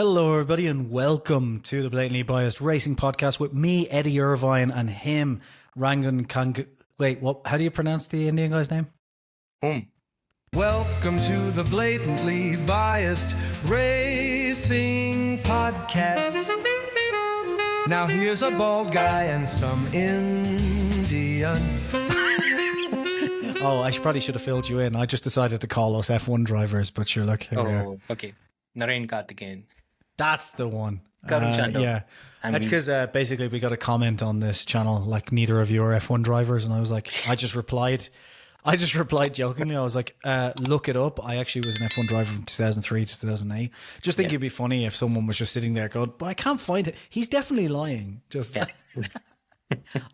Hello, everybody, and welcome to the Blatantly Biased Racing Podcast with me, Eddie Irvine, and him, Rangan Kang. Wait, what? How do you pronounce the Indian guy's name? Welcome to the Blatantly Biased Racing Podcast. Now here's a bald guy and some Indian. Oh, I probably should have filled you in. I just decided to call us F1 drivers, but you're like, here we are. Okay. Narain Karthikeyan. That's the one. Karun Chandok. Yeah. That's because basically we got a comment on this channel, like neither of you are F1 drivers, and I was like, I just replied jokingly. I was like, look it up. I actually was an F1 driver from 2003 to 2008. Just think it'd be funny if someone was just sitting there going, but I can't find it. He's definitely lying. Just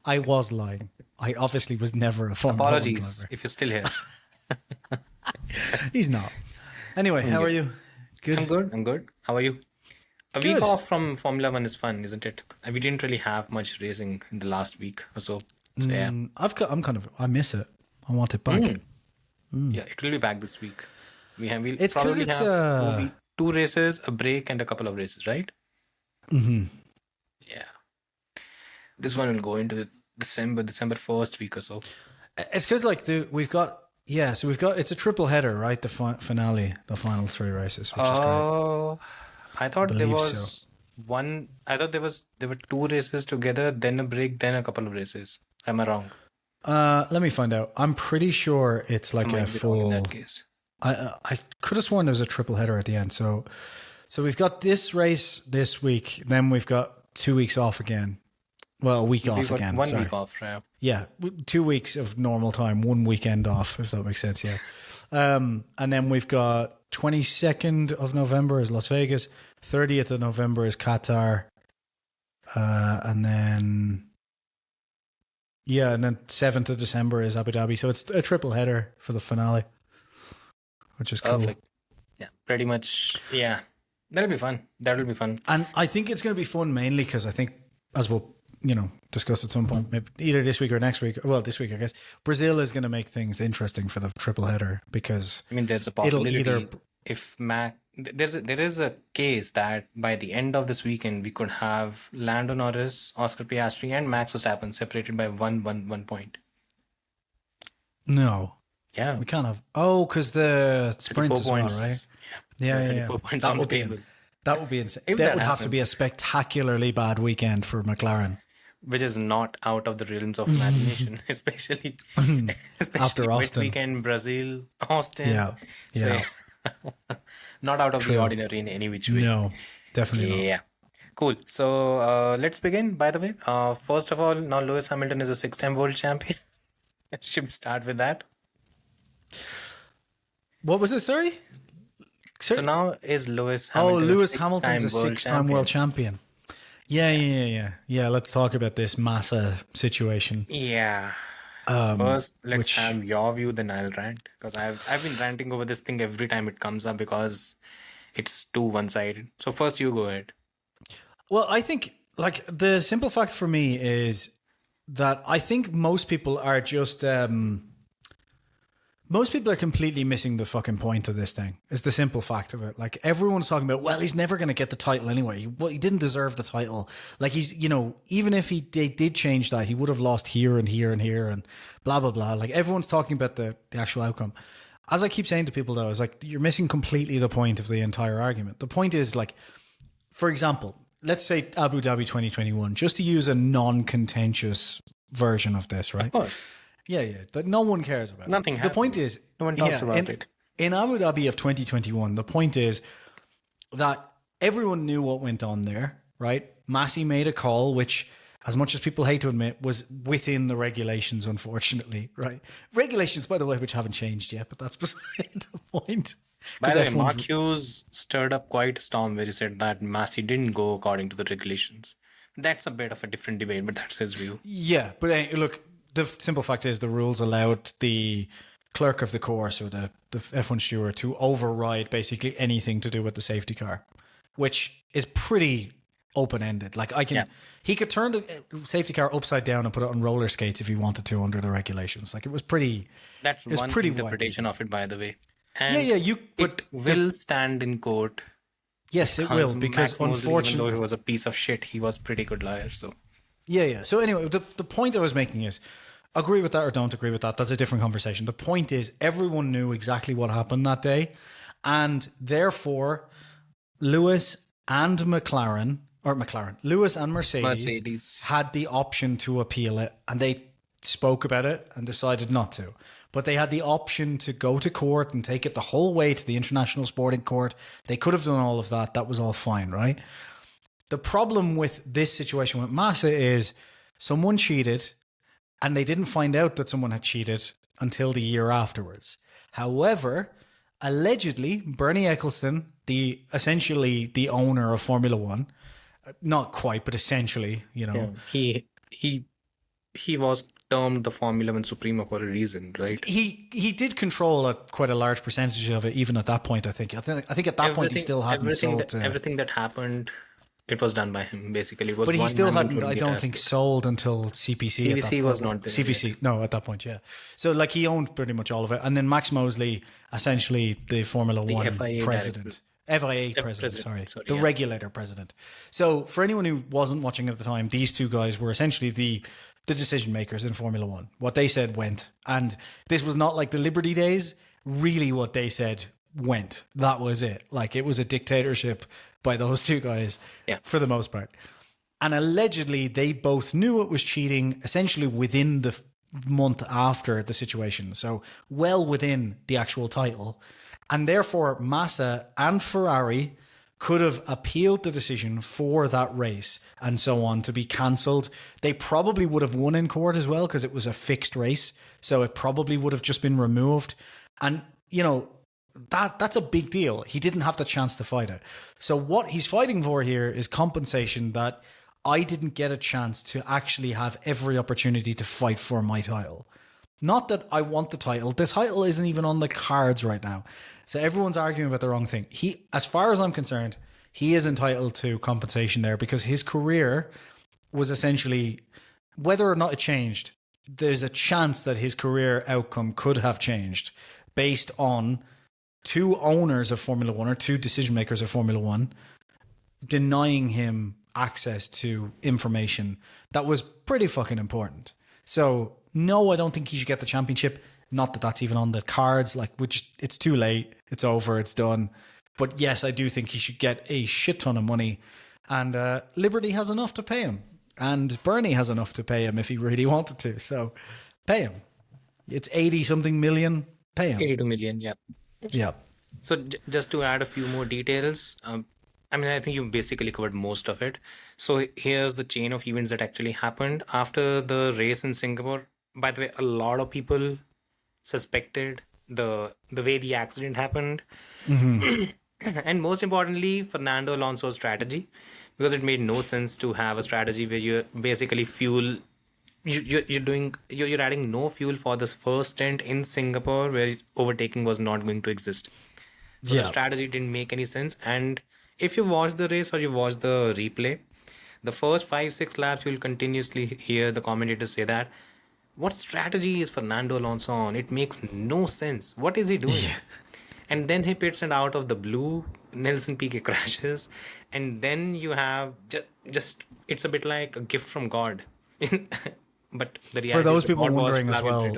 I was lying. I obviously was never a Formula 1 Apologies driver. if you're still here. He's not. Anyway, how are you? Good. I'm good. How are you? A week off from Formula 1 is fun, isn't it? We didn't really have much racing in the last week or so. So yeah. I miss it. I want it back. Yeah, it will be back this week. We'll It's 'cause probably it's, have two races, a break, and a couple of races, right? Mm-hmm. Yeah. This one will go into December 1st week or so. It's because it's a triple header, right? The finale, the final three races, which is great. I thought there believe was one. I thought there were two races together, then a break, then a couple of races. Am I wrong? Let me find out. I'm pretty sure it's like I a might be wrong full. in that case. I could have sworn there was a triple header at the end. So we've got this race this week, then we've got 2 weeks off again. Well, a week off again. 1 sorry. week off, right? Yeah, 2 weeks of normal time, 1 weekend off, if that makes sense. Yeah, and then we've got 22nd of November is Las Vegas, 30th of November is Qatar, and then 7th of December is Abu Dhabi. So it's a triple header for the finale, which is cool. Perfect. Yeah, pretty much. Yeah, that'll be fun. And I think it's going to be fun mainly because I think, as we'll discuss at some point, maybe either this week or next week. Well, this week, I guess. Brazil is going to make things interesting for the triple header because there's a possibility if there is a case that by the end of this weekend we could have Lando Norris, Oscar Piastri, and Max Verstappen separated by one point. No. Yeah, we can't have. Oh, because the sprint as well, right? Yeah. 34 points on the table. That would be insane. If that that would have to be a spectacularly bad weekend for McLaren. Which is not out of the realms of imagination, especially after Austin. Next weekend, Brazil, Austin. Yeah. So, not out of the ordinary in any which way. No, definitely not. Yeah. Cool. So let's begin, by the way. First of all, now Lewis Hamilton is a 6-time world champion. Should we start with that? What was it, sorry? So now is Lewis Hamilton Lewis Hamilton's a 6-time world champion. Yeah. Let's talk about this Massa situation. Yeah. First, let's have your view, then I'll rant. Because I've been ranting over this thing every time it comes up because it's too one-sided. So first you go ahead. Well, I think the simple fact for me is that I think most people are just... most people are completely missing the fucking point of this thing. Is the simple fact of it. Like, everyone's talking about, well, he's never going to get the title anyway. He didn't deserve the title. Like, he's, even if he did change that, he would have lost here and here and here and blah, blah, blah. Like, everyone's talking about the actual outcome. As I keep saying to people, though, is like, you're missing completely the point of the entire argument. The point is, like, for example, let's say Abu Dhabi 2021, just to use a non-contentious version of this, right? Of course. Yeah, that no one cares about. Nothing The happens. point is, No one talks about it. In Abu Dhabi of 2021, the point is that everyone knew what went on there, right? Massa made a call, which, as much as people hate to admit, was within the regulations, unfortunately, right? Regulations, by the way, which haven't changed yet, but that's beside the point. By the way, Mark Hughes stirred up quite a storm where he said that Massa didn't go according to the regulations. That's a bit of a different debate, but that's his view. Yeah, but look, the simple fact is the rules allowed the clerk of the course or the F1 steward to override basically anything to do with the safety car, which is pretty open-ended. Like he could turn the safety car upside down and put it on roller skates if he wanted to under the regulations. Like, it was pretty. That's one interpretation of it, by the way. And yeah. It will stand in court Yes, it will, because Max Mosley, even though unfortunately, he was a piece of shit, he was pretty good lawyer. So yeah. So anyway, the point I was making is, agree with that or don't agree with that. That's a different conversation. The point is, everyone knew exactly what happened that day, and therefore, Lewis and Lewis and Mercedes had the option to appeal it, and they spoke about it and decided not to. But they had the option to go to court and take it the whole way to the International Sporting Court. They could have done all of that. That was all fine, right? The problem with this situation with Massa is someone cheated and they didn't find out that someone had cheated until the year afterwards. However, allegedly, Bernie Ecclestone, essentially the owner of Formula One, not quite, but essentially, he was termed the Formula One Supremo for a reason, right? He did control quite a large percentage of it, even at that point. I think at that point he still hadn't sold everything that happened. It was done by him, basically. It was, but he still hadn't, I don't think, sold until CPC. CVC was not there. CVC, no, at that point, yeah. So, like, he owned pretty much all of it. And then Max Mosley, essentially the Formula One president. FIA president, the regulator president. So, for anyone who wasn't watching at the time, these two guys were essentially the decision makers in Formula One. What they said went. And this was not like the Liberty days. Really, what they said went. That was it. Like, it was a dictatorship by those two guys for the most part. And allegedly they both knew it was cheating essentially within the month after the situation, so well within the actual title, and therefore Massa and Ferrari could have appealed the decision for that race and so on to be cancelled. They probably would have won in court as well, because it was a fixed race, so it probably would have just been removed. And that's a big deal. He didn't have the chance to fight it. So what he's fighting for here is compensation, that I didn't get a chance to actually have every opportunity to fight for my title. Not that I want the title. The title isn't even on the cards right now. So everyone's arguing about the wrong thing. As far as I'm concerned, he is entitled to compensation there, because his career was essentially, whether or not it changed, there's a chance that his career outcome could have changed based on two owners of Formula One, or two decision makers of Formula One, denying him access to information that was pretty fucking important. So no, I don't think he should get the championship. Not that that's even on the cards. Like, it's too late. It's over. It's done. But yes, I do think he should get a shit ton of money. And Liberty has enough to pay him. And Bernie has enough to pay him if he really wanted to. So pay him. It's 80 something million. Pay him. 82 million, yeah. Yeah. So just to add a few more details, I think you basically covered most of it. So here's the chain of events that actually happened after the race in Singapore. By the way, a lot of people suspected the way the accident happened. Mm-hmm. And most importantly, Fernando Alonso's strategy, because it made no sense to have a strategy where you basically you're adding no fuel for this first stint in Singapore, where overtaking was not going to exist. So the strategy didn't make any sense. And if you watch the race or you watch the replay, the first 5-6 laps, you'll continuously hear the commentators say that, what strategy is Fernando Alonso on? It makes no sense. What is he doing? Yeah. And then he pits, and out of the blue, Nelson Piquet crashes. And then you have just it's a bit like a gift from God. But the reality, for those people wondering as well,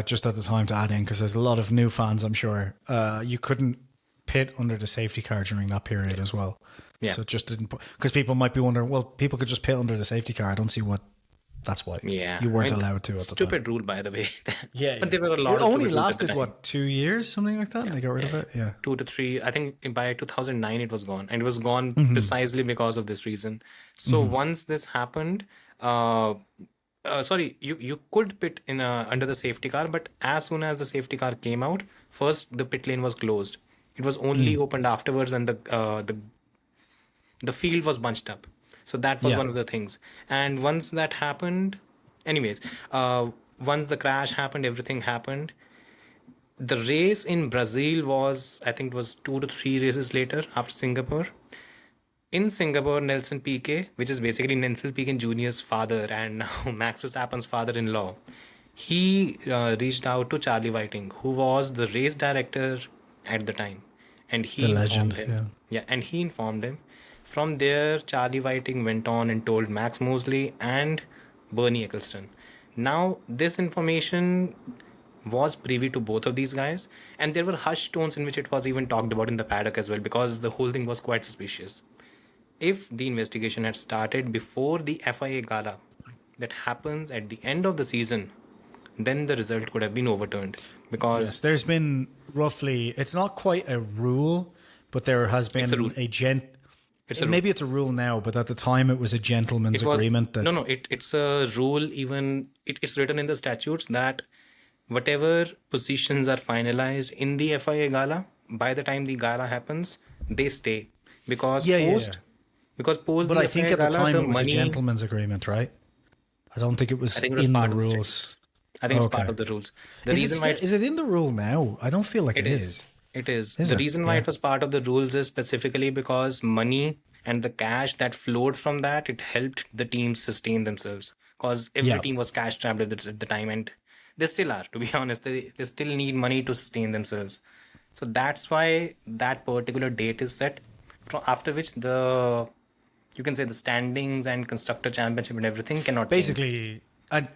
just at the time to add in, because there's a lot of new fans, I'm sure, you couldn't pit under the safety car during that period as well. Yeah. So it just didn't, because people might be wondering, well, people could just pit under the safety car. I don't see what. That's why you weren't allowed to at the time. Stupid rule, by the way. But there were a lot. It only lasted 2 years, something like that. They got rid of it. Yeah, 2 to 3. I think by 2009 it was gone, and it was gone precisely because of this reason. So once this happened, you could pit in under the safety car, but as soon as the safety car came out, first the pit lane was closed. It was only opened afterwards when the field was bunched up. So that was one of the things. And once that happened, once the crash happened, everything happened. The race in Brazil was, I think it was 2 to 3 races later after Singapore. In Singapore, Nelson Piquet, which is basically Nelson Piquet Jr.'s father and now Max Verstappen's father-in-law, he reached out to Charlie Whiting, who was the race director at the time. and he The informed legend, him. Yeah, and he informed him. From there, Charlie Whiting went on and told Max Mosley and Bernie Ecclestone. Now, this information was privy to both of these guys, and there were hushed tones in which it was even talked about in the paddock as well, because the whole thing was quite suspicious. If the investigation had started before the FIA gala that happens at the end of the season, then the result could have been overturned, because Yes, there's been roughly, it's not quite a rule, but there has been a rule. Maybe it's a rule now, but at the time it was a gentleman's agreement that it's a rule. Even it's written in the statutes that whatever positions are finalized in the FIA gala, by the time the gala happens, they stay, because post But the I think FIA at the gala, time it was money, a gentleman's agreement, right? I don't think it was, I think it was in part the of the rules. statutes. I think it's part of the rules. The Is reason why is it in the rule now? I don't feel like it is. It is. Is The it? reason why Yeah. it was part of the rules is specifically because money and the cash that flowed from that, it helped the teams sustain themselves. Because every Yeah. team was cash strapped at the time, and they still are, to be honest. They still need money to sustain themselves. So that's why that particular date is set, after which you can say the standings and constructor championship and everything cannot change.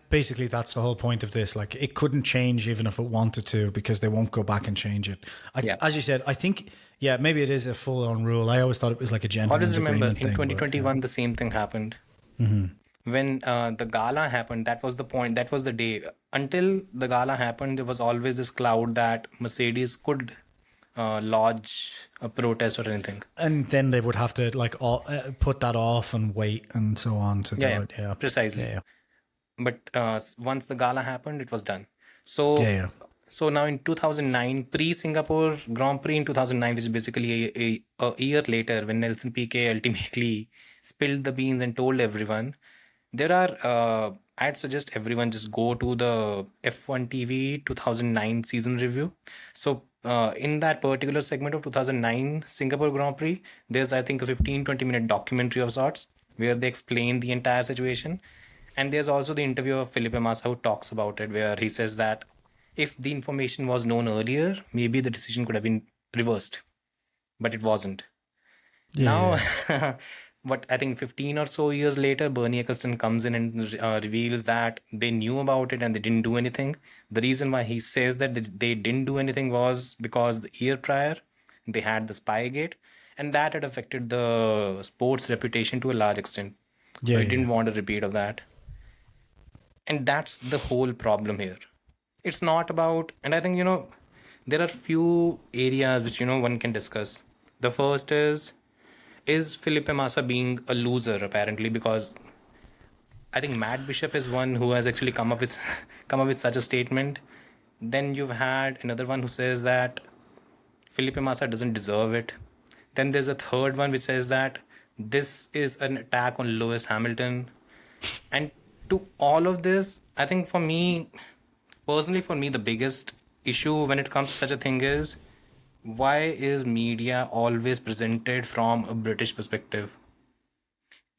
Basically, that's the whole point of this. Like, it couldn't change even if it wanted to, because they won't go back and change it. Yeah. As you said, I think, maybe it is a full-on rule. I always thought it was like a gentleman's Always remember, agreement in thing. 2021, the same thing happened. When the gala happened, that was the point, that was the day. Until the gala happened, there was always this cloud that Mercedes could lodge a protest or anything. And then they would have to put that off and wait and so on to do it. Yeah, precisely. Yeah. But once the gala happened, it was done. So so now in 2009, pre-Singapore Grand Prix in 2009, which is basically a year later, when Nelson Piquet ultimately spilled the beans and told everyone, there are, I'd suggest everyone just go to the F1 TV 2009 season review. So in that particular segment of 2009 Singapore Grand Prix, there's, I think, a 15-20 minute documentary of sorts where they explain the entire situation. And there's also the interview of Felipe Massa who talks about it, where he says that if the information was known earlier, maybe the decision could have been reversed, but it wasn't. Now, what, I think 15 or so years later, Bernie Ecclestone comes in and reveals that they knew about it and they didn't do anything. The reason why he says that they didn't do anything was because the year prior, they had the Spygate, and that had affected the sport's reputation to a large extent. So he didn't want a repeat of that. And that's the whole problem here. It's not about, and I think, there are few areas which, one can discuss. The first is Felipe Massa being a loser, apparently, because I think Matt Bishop is one who has actually come up with such a statement. Then you've had another one who says that Felipe Massa doesn't deserve it. Then there's a third one which says that this is an attack on Lewis Hamilton. And to all of this, I think personally for me, the biggest issue when it comes to such a thing is, why is media always presented from a British perspective?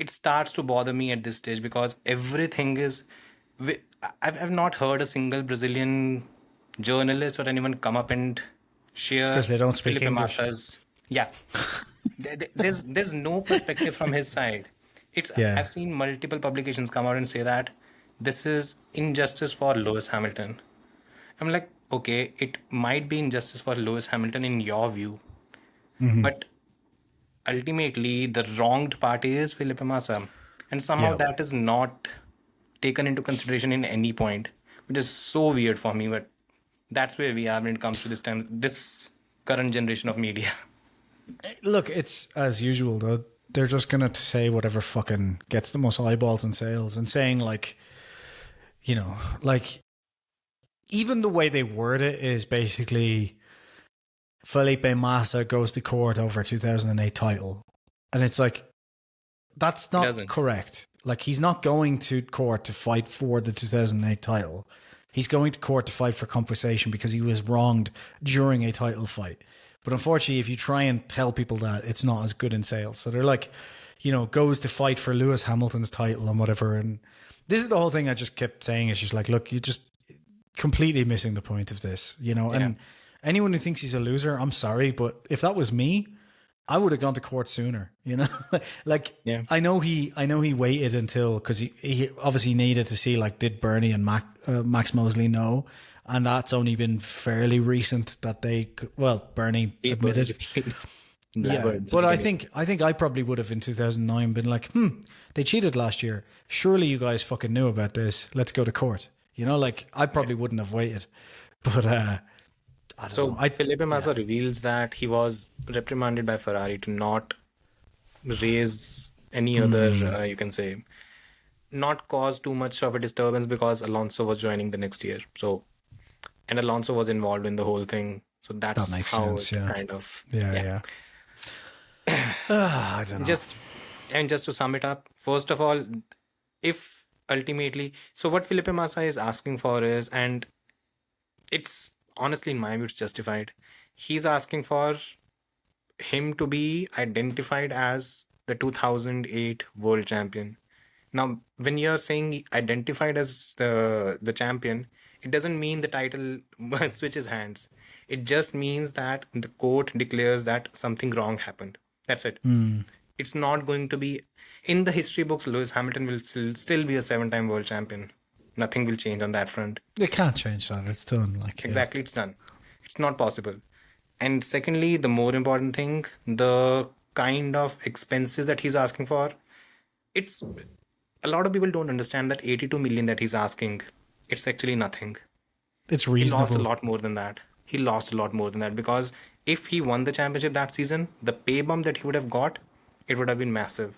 It starts to bother me at this stage, because everything is... I've not heard a single Brazilian journalist or anyone come up and share... It's because they don't speak Felipe English. Massa's... Yeah. There's no perspective from his side. I've seen multiple publications come out and say that this is injustice for Lewis Hamilton. I'm like, okay, it might be injustice for Lewis Hamilton in your view, but ultimately the wronged party is Felipe Massa, and somehow that is not taken into consideration in any point, which is so weird for me. But that's where we are when it comes to this current generation of media. Look, it's as usual though. They're just gonna say whatever fucking gets the most eyeballs and sales, and saying even the way they word it is basically Felipe Massa goes to court over 2008 title, and it's like, that's not correct. Like, he's not going to court to fight for the 2008 title. He's going to court to fight for compensation because he was wronged during a title fight. But unfortunately, if you try and tell people that, it's not as good in sales. So they're like, goes to fight for Lewis Hamilton's title and whatever. And this is the whole thing I just kept saying. It's just like, look, you're just completely missing the point of this, And anyone who thinks he's a loser, I'm sorry, but if that was me, I would have gone to court sooner. You know, like Yeah. I know he waited until because he obviously needed to see like did Bernie and Max Mosley know, and that's only been fairly recent that Bernie admitted. Yeah, but I think I probably would have in 2009 been like, they cheated last year. Surely you guys fucking knew about this. Let's go to court. You know, like I probably wouldn't have waited. But I don't know. Felipe Massa reveals that he was reprimanded by Ferrari to not raise any other, you can say, not cause too much of a disturbance because Alonso was joining the next year. So, and Alonso was involved in the whole thing. So that makes how sense, it kind of yeah. I don't know. Just to sum it up, first of all, if ultimately, so what Felipe Massa is asking for is, and it's honestly in my view, it's justified. He's asking for him to be identified as the 2008 world champion. Now, when you're saying identified as the champion, it doesn't mean the title switches hands. It just means that the court declares that something wrong happened. That's it. It's not going to be in the history books. Lewis Hamilton will still be a 7-time world champion. Nothing will change on that front. They can't change that. It's done. Exactly, it's done. It's not possible. And secondly, the more important thing, the kind of expenses that he's asking for, it's a lot of people don't understand that 82 million that he's asking, it's actually nothing. It's reasonable. He lost a lot more than that. Because if he won the championship that season, the pay bump that he would have got, it would have been massive.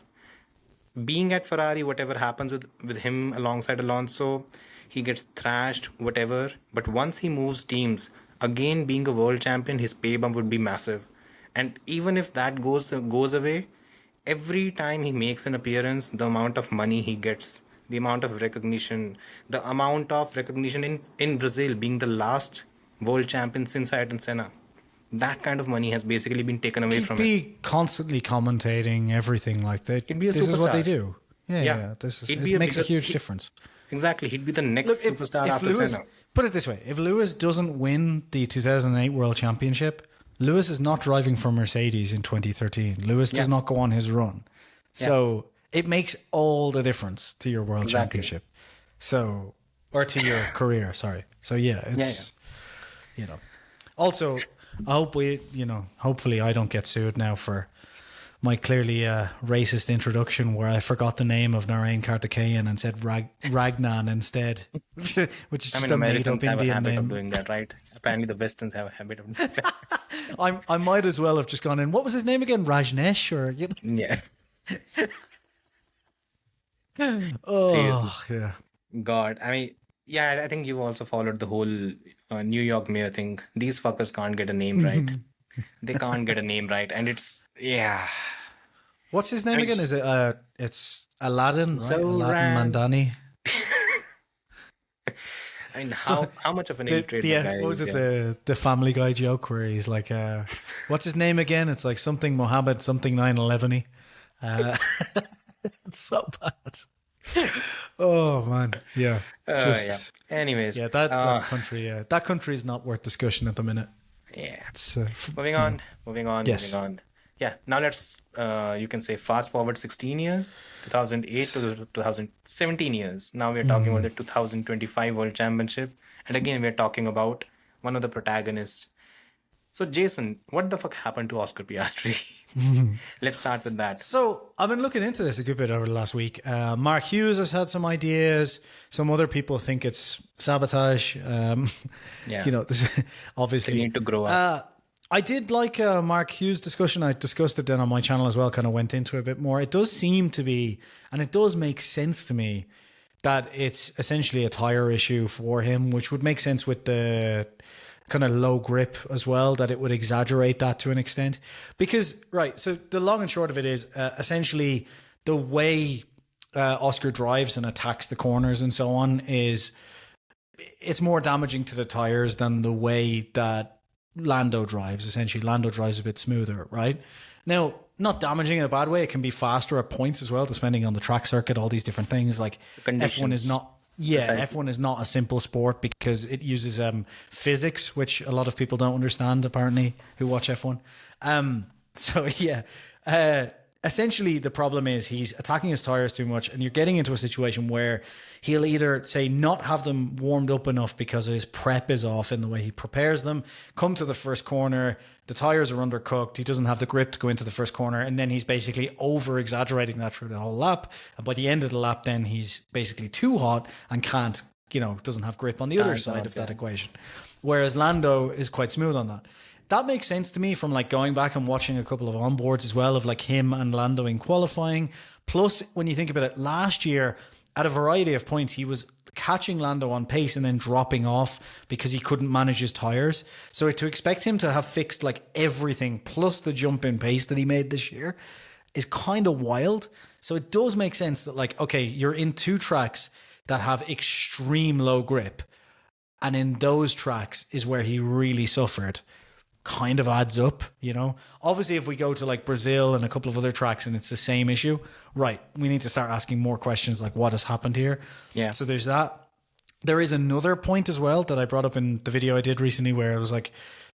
Being at Ferrari, whatever happens with him alongside Alonso, he gets thrashed, whatever. But once he moves teams, again being a world champion, his pay bump would be massive. And even if that goes away, every time he makes an appearance, the amount of money he gets, the amount of recognition, in Brazil, being the last world champion since Ayrton Senna, that kind of money has basically been taken away from him. He'd be constantly commentating everything like that. He'd be a this superstar. is what they do. Yeah. It makes a huge difference. Exactly. He'd be the next superstar after Senna. Put it this way. If Lewis doesn't win the 2008 World Championship, Lewis is not driving for Mercedes in 2013. Lewis does not go on his run. So it makes all the difference to your World Championship. So, or to your career, sorry. So it's, you know, also, I hope hopefully I don't get sued now for my clearly racist introduction where I forgot the name of Narain Karthikeyan and said Ragnan instead, which is just a made-up Indian name. Of doing that, right? Apparently the Westerns have a habit of doing that. I might as well have just gone in. What was his name again? Rajneesh or yeah. Seriously. Yeah. God, I mean, I think you've also followed the whole New York mayor thing. These fuckers can't get a name right. They can't get a name right, and it's What's his name again? Is it it's Aladdin, right? Aladdin Mandani. I mean, how much of an illiterate guy what was is, it the Family Guy joke where he's like, what's his name again? It's like something Mohammed, something 9/11. It's so bad. Oh man, yeah. Anyways, that country, that country is not worth discussion at the minute. Yeah. It's, moving on. Yes. Moving on. Yeah. Now let's you can say fast forward 16 years, 2008 to 2017 years. Now we're talking about the 2025 World Championship, and again we're talking about one of the protagonists. So Jason, what the fuck happened to Oscar Piastri? Let's start with that. So I've been looking into this a good bit over the last week. Mark Hughes has had some ideas. Some other people think it's sabotage. This, obviously They need to grow up. I did like Mark Hughes' discussion. I discussed it then on my channel as well, kind of went into it a bit more. It does seem to be, and it does make sense to me, that it's essentially a tire issue for him, which would make sense with the kind of low grip as well, that it would exaggerate that to an extent. Because, right, so the long and short of it is essentially the way Oscar drives and attacks the corners and so on it's more damaging to the tires than the way that Lando drives. Essentially, Lando drives a bit smoother, right? Now, not damaging in a bad way. It can be faster at points as well, depending on the track circuit, all these different things. Like F1 is not Yeah, Precisely. F1 is not a simple sport because it uses physics, which a lot of people don't understand, apparently, who watch F1. So, yeah. Uh, Essentially, the problem is he's attacking his tires too much, and you're getting into a situation where he'll either, say, not have them warmed up enough because his prep is off in the way he prepares them, come to the first corner, the tires are undercooked, he doesn't have the grip to go into the first corner, and then he's basically over exaggerating that through the whole lap. And by the end of the lap, then he's basically too hot and can't, doesn't have grip on the other side of that equation. Whereas Lando is quite smooth on that. That makes sense to me from like going back and watching a couple of onboards as well of like him and Lando in qualifying. Plus, when you think about it, last year at a variety of points, he was catching Lando on pace and then dropping off because he couldn't manage his tires. So to expect him to have fixed like everything plus the jump in pace that he made this year is kind of wild. So it does make sense that like, okay, you're in two tracks that have extreme low grip. And in those tracks is where he really suffered. Kind of adds up, Obviously, if we go to like Brazil and a couple of other tracks and it's the same issue, right, we need to start asking more questions like what has happened here. Yeah. So there's that. There is another point as well that I brought up in the video I did recently where it was like,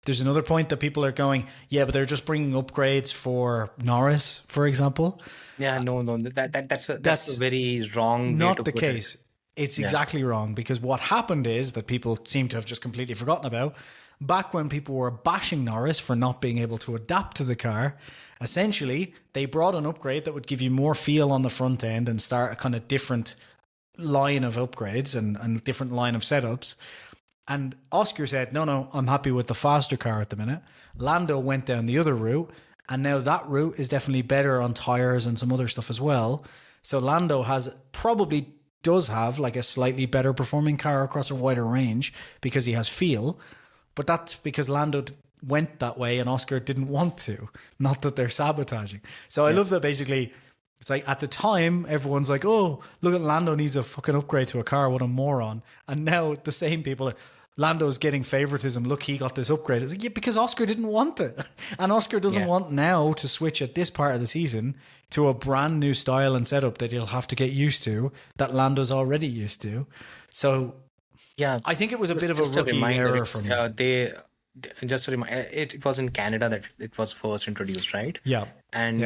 there's another point that people are going, yeah, but they're just bringing upgrades for Norris, for example. Yeah, no, that's a very wrong way not to the put case. It's exactly wrong because what happened is that people seem to have just completely forgotten about. Back when people were bashing Norris for not being able to adapt to the car, essentially they brought an upgrade that would give you more feel on the front end and start a kind of different line of upgrades and different line of setups. And Oscar said, no, I'm happy with the faster car at the minute. Lando went down the other route, and now that route is definitely better on tires and some other stuff as well. So Lando does have like a slightly better performing car across a wider range because he has feel. But that's because Lando went that way and Oscar didn't want to. Not that they're sabotaging. So I love that basically it's like at the time, everyone's like, oh, look at Lando needs a fucking upgrade to a car. What a moron. And now the same people are, Lando's getting favoritism. Look, he got this upgrade. It's like, yeah, because Oscar didn't want it. And Oscar doesn't want now to switch at this part of the season to a brand new style and setup that he'll have to get used to that Lando's already used to. So Yeah, I think it was a bit of a rookie error for me. Just to remind, it was in Canada that it was first introduced, right? Yeah. And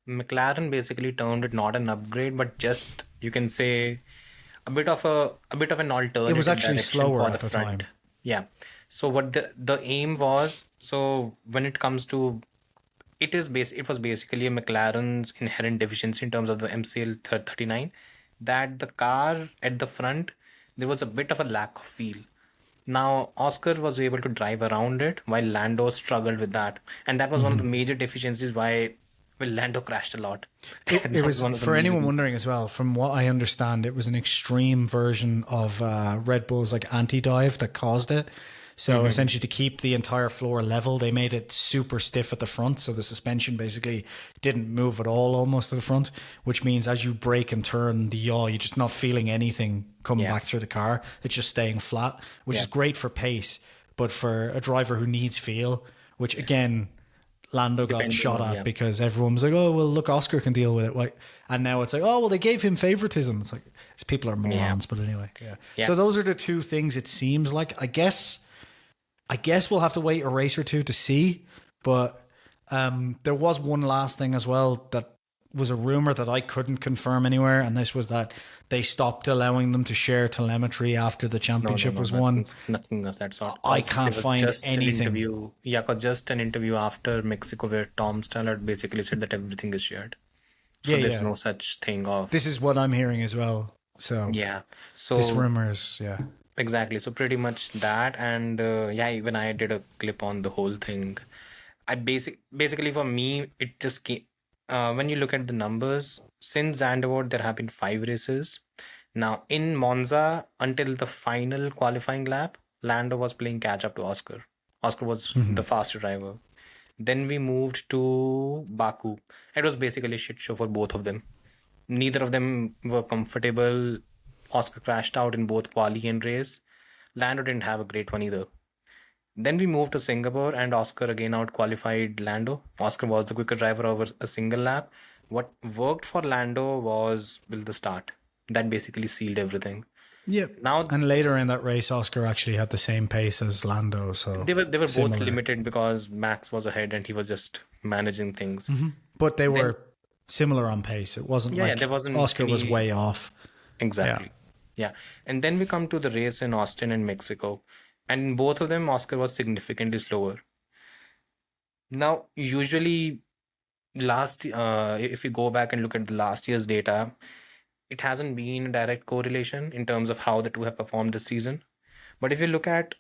McLaren basically termed it not an upgrade, but just you can say a bit of an alternative. It was actually direction slower for at the front. time. Yeah. So what the aim was, so when it comes to it was basically a McLaren's inherent deficiency in terms of the MCL 39, that the car at the front, there was a bit of a lack of feel. Now, Oscar was able to drive around it while Lando struggled with that. And that was one of the major deficiencies why Lando crashed a lot. It was, for anyone wondering as well, from what I understand, it was an extreme version of Red Bull's like anti-dive that caused it. So essentially to keep the entire floor level, they made it super stiff at the front. So the suspension basically didn't move at all almost at the front, which means as you brake and turn the yaw, you're just not feeling anything coming back through the car. It's just staying flat, which is great for pace. But for a driver who needs feel, which again, Lando got shot at because everyone was like, oh, well, look, Oscar can deal with it. And now it's like, oh, well, they gave him favoritism. It's like, these people are morons, but anyway. Yeah. So those are the two things it seems like. I guess we'll have to wait a race or two to see. But there was one last thing as well that was a rumor that I couldn't confirm anywhere. And this was that they stopped allowing them to share telemetry after the championship was won. Nothing of that sort. I can't find anything. Because just an interview after Mexico where Tom Stallard basically said that everything is shared. So there's no such thing of... This is what I'm hearing as well. So So this rumor is, Exactly. So pretty much that. And even I did a clip on the whole thing. I basically for me, it just came... when you look at the numbers, since Zandvoort, there have been 5 races. Now, in Monza, until the final qualifying lap, Lando was playing catch up to Oscar. Oscar was the faster driver. Then we moved to Baku. It was basically a shit show for both of them. Neither of them were comfortable. Oscar crashed out in both quali and race. Lando didn't have a great one either. Then we moved to Singapore and Oscar again out-qualified Lando. Oscar was the quicker driver over a single lap. What worked for Lando was the start. That basically sealed everything. Yep. Now And later in that race, Oscar actually had the same pace as Lando. So they were both similar. limited because Max was ahead and he was just managing things. But they Then- were similar on pace. It wasn't Yeah, like there wasn't Oscar was any- way off. Exactly. Yeah. And then we come to the race in Austin and Mexico. And in both of them, Oscar was significantly slower. Now, usually if you go back and look at the last year's data, it hasn't been a direct correlation in terms of how the two have performed this season. But if you look at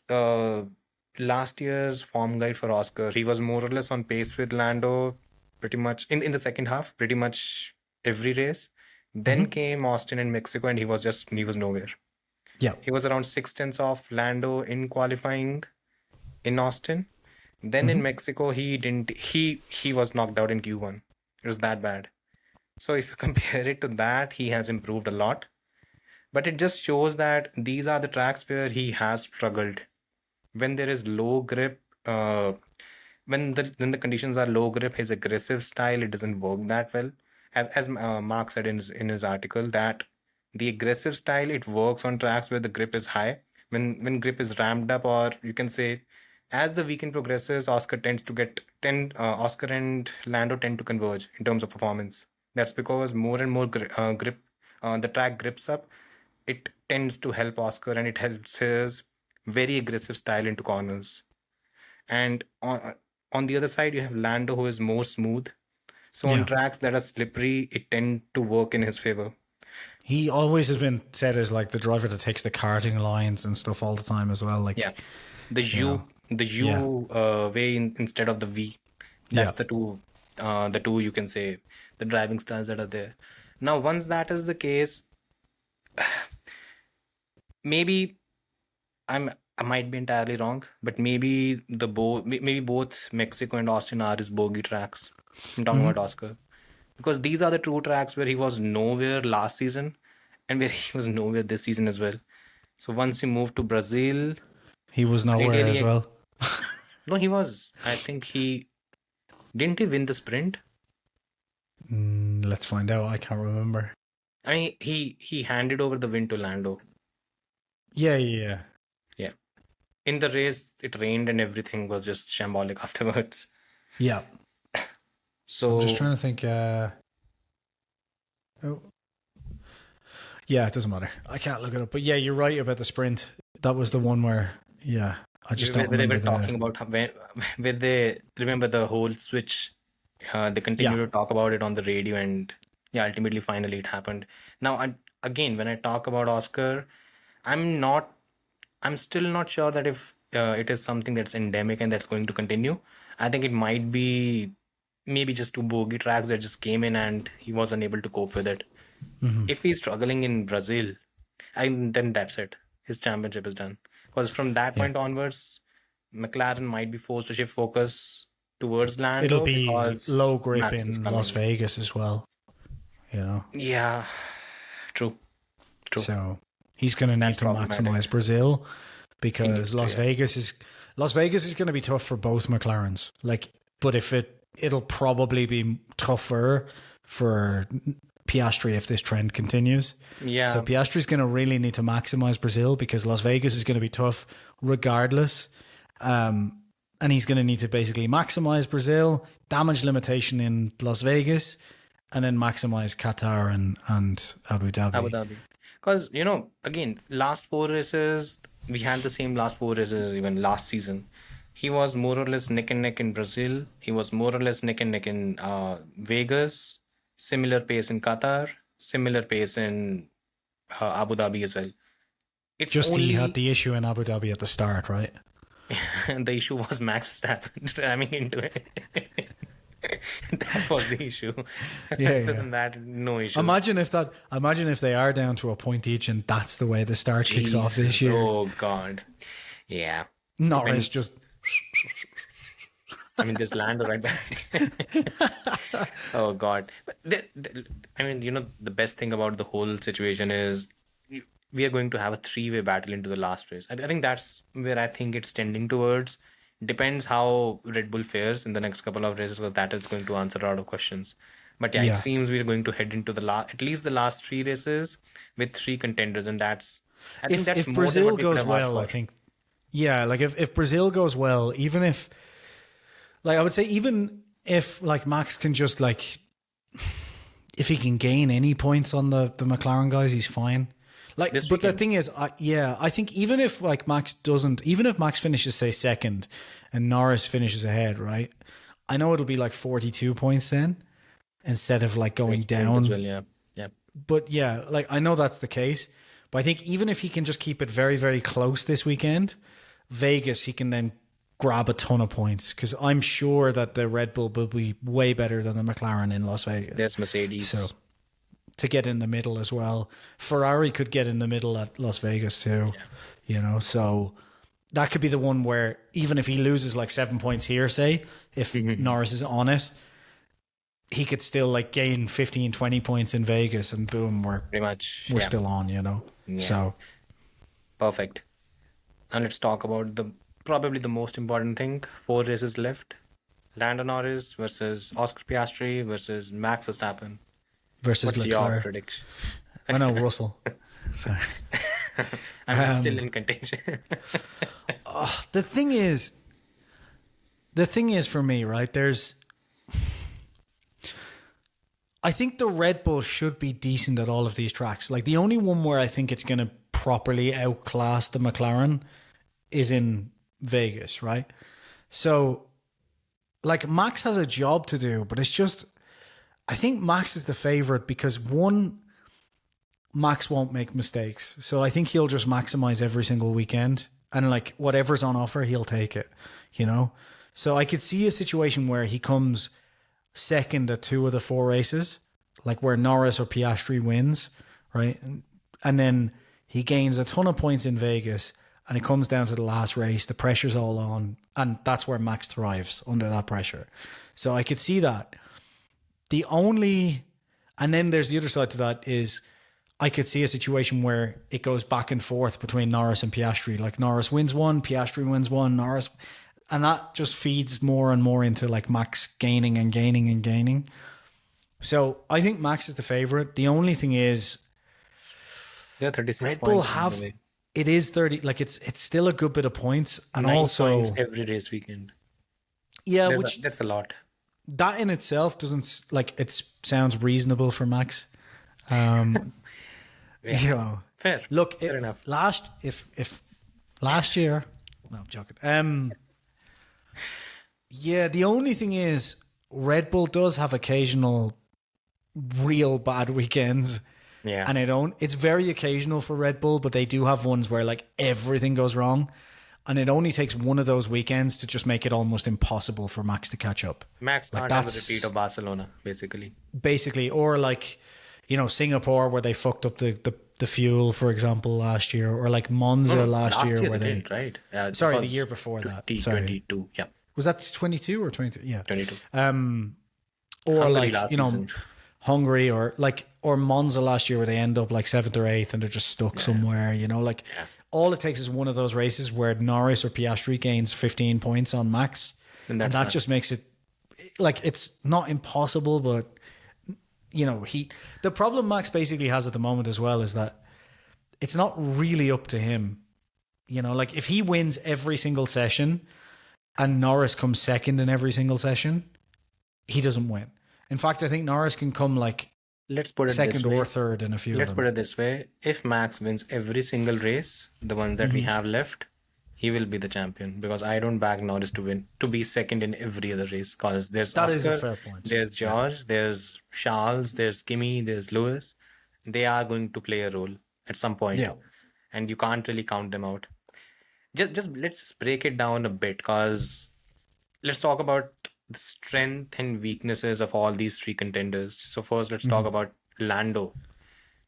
last year's form guide for Oscar, he was more or less on pace with Lando pretty much in the second half, pretty much every race. Then came Austin and Mexico, and he was nowhere. Yeah. He was around 6 tenths off Lando in qualifying in Austin. Then in Mexico, he was knocked out in Q1. It was that bad. So if you compare it to that, he has improved a lot. But it just shows that these are the tracks where he has struggled. When there is low grip, when the conditions are low grip, his aggressive style, it doesn't work that well. As Mark said in his article, that the aggressive style, it works on tracks where the grip is high. When grip is ramped up, or you can say, as the weekend progresses, Oscar and Lando tend to converge in terms of performance. That's because more and more grip, the track grips up. It tends to help Oscar, and it helps his very aggressive style into corners. And on the other side, you have Lando, who is more smooth. So Yeah. on tracks that are slippery, it tend to work in his favor. He always has been said as like the driver that takes the karting lines and stuff all the time as well. Like, Yeah, the U way instead of the V. That's the two you can say the driving styles that are there. Now, once that is the case, maybe I might be entirely wrong, but maybe both Mexico and Austin are his bogey tracks. I'm talking about Oscar, because these are the two tracks where he was nowhere last season and where he was nowhere this season as well. So once he moved to Brazil, he was nowhere Ideally, as well. no, he was. I think he didn't he win the sprint? Let's find out. I can't remember. I mean, he handed over the win to Lando. Yeah. Yeah. In the race, it rained and everything was just shambolic afterwards. Yeah. So I'm just trying to think. Yeah, it doesn't matter. I can't look it up. But yeah, you're right about the sprint. That was the one where, yeah, I just don't where they remember were talking about where they remember the whole switch. They continue to talk about it on the radio, and yeah, ultimately, finally, it happened. Now, again, when I talk about Oscar, I'm still not sure that if it is something that's endemic and that's going to continue. I think it might be maybe just two bogey tracks that just came in and he was unable to cope with it. If he's struggling in Brazil, then that's it. His championship is done. Because from that point onwards, McLaren might be forced to shift focus towards Lando. It'll be because low grip Max is in coming. Las Vegas as well. You know? Yeah, true. So he's going to need That's to problematic. maximize Brazil needs because to, Las Vegas is going to be tough for both McLarens. But if it'll probably be tougher for Piastri if this trend continues. Yeah. So Piastri's going to really need to maximize Brazil because Las Vegas is going to be tough regardless. And he's going to need to basically maximize Brazil, damage limitation in Las Vegas, and then maximize Qatar and Abu Dhabi. Because, again, last 4 races, we had the same last 4 races even last season. He was more or less neck and neck in Brazil. He was more or less neck and neck in Vegas. Similar pace in Qatar. Similar pace in Abu Dhabi as well. It's Just only he had the issue in Abu Dhabi at the start, right? the issue was Max Verstappen ramming into it. That was the issue. Other than that, no issue. Imagine if they are down to a point each and that's the way the start kicks off this year. Oh God. Yeah. Norris just there's Lando right back. Oh God. But the best thing about the whole situation is we are going to have a 3-way battle into the last race. I think that's where I think it's tending towards. Depends how Red Bull fares in the next couple of races, because that is going to answer a lot of questions. But yeah, it seems we're going to head into at least the last 3 races with 3 contenders, and that's I think that's If more than Brazil what we could goes have asked well, I for. think, yeah, like if Brazil goes well, even if, like, I would say, even if like Max can just like, if he can gain any points on the McLaren guys, he's fine. Like, This but the weekend. thing is, I think even if like even if Max finishes say second and Norris finishes ahead, right? I know it'll be like 42 points then instead of like going As down. well, yeah. Yeah. But yeah, like I know that's the case. But I think even if he can just keep it very, very close this weekend, Vegas, he can then grab a ton of points because I'm sure that the Red Bull will be way better than the McLaren in Las Vegas. There's Mercedes. So to get in the middle as well. Ferrari could get in the middle at Las Vegas too, so that could be the one where even if he loses like 7 points here, say, if Norris is on it, he could still like gain 15, 20 points in Vegas and boom, Pretty much. we're yeah. still on, So Perfect. And let's talk about probably the most important thing. 4 races left. Lando Norris versus Oscar Piastri versus Max Verstappen. versus What's your Leclerc. prediction? Oh no, Russell. Sorry. I'm still in contention. The thing is for me, right? I think the Red Bull should be decent at all of these tracks. Like the only one where I think it's going to properly outclass the McLaren is in Vegas, right? So, like Max has a job to do, but it's just, I think Max is the favorite because one, Max won't make mistakes. So I think he'll just maximize every single weekend and like whatever's on offer, he'll take it, So I could see a situation where he comes second at 2 of the 4 races, like where Norris or Piastri wins, right? And then he gains a ton of points in Vegas and it comes down to the last race. The pressure's all on and that's where Max thrives under that pressure. So I could see that. And then there's the other side to that is I could see a situation where it goes back and forth between Norris and Piastri. Like Norris wins one, Piastri wins one, and that just feeds more and more into like Max gaining and gaining and gaining. So I think Max is the favorite. The only thing is, There are 36 Red points. Bull have it is 30. Like it's still a good bit of points, and 9 also points every race weekend. yeah, That's a lot. that in itself doesn't like it sounds reasonable for Max. Fair. Look, Fair enough. If last year, no, I'm joking. Yeah, the only thing is Red Bull does have occasional real bad weekends. Yeah. And it's very occasional for Red Bull, but they do have ones where like everything goes wrong. And it only takes one of those weekends to just make it almost impossible for Max to catch up. Max can't have a repeat of Barcelona, basically. Basically, or like, Singapore where they fucked up the fuel, for example, last year, or like Monza last year where they did, right? Sorry, the year before that. Sorry. 2022, yeah. Was that 22 or 22? Yeah. 22. Or Hungary like, last season. Hungary or Monza last year where they end up like 7th or 8th and they're just stuck somewhere, all it takes is one of those races where Norris or Piastri gains 15 points on Max. And that just makes it like, it's not impossible, but the problem Max basically has at the moment as well is that it's not really up to him. Like if he wins every single session and Norris comes second in every single session, he doesn't win. In fact, I think Norris can come like Let's put it second this way. or third in a few Let's of put them. it this way. If Max wins every single race, the ones that we have left, he will be the champion because I don't back Norris to be second in every other race because there's That Oscar, is a fair point. there's George, there's Charles, there's Kimi, there's Lewis. They are going to play a role at some point. Yeah. And you can't really count them out. Just let's just break it down a bit because let's talk about the strength and weaknesses of all these 3 contenders. So first, let's talk about Lando.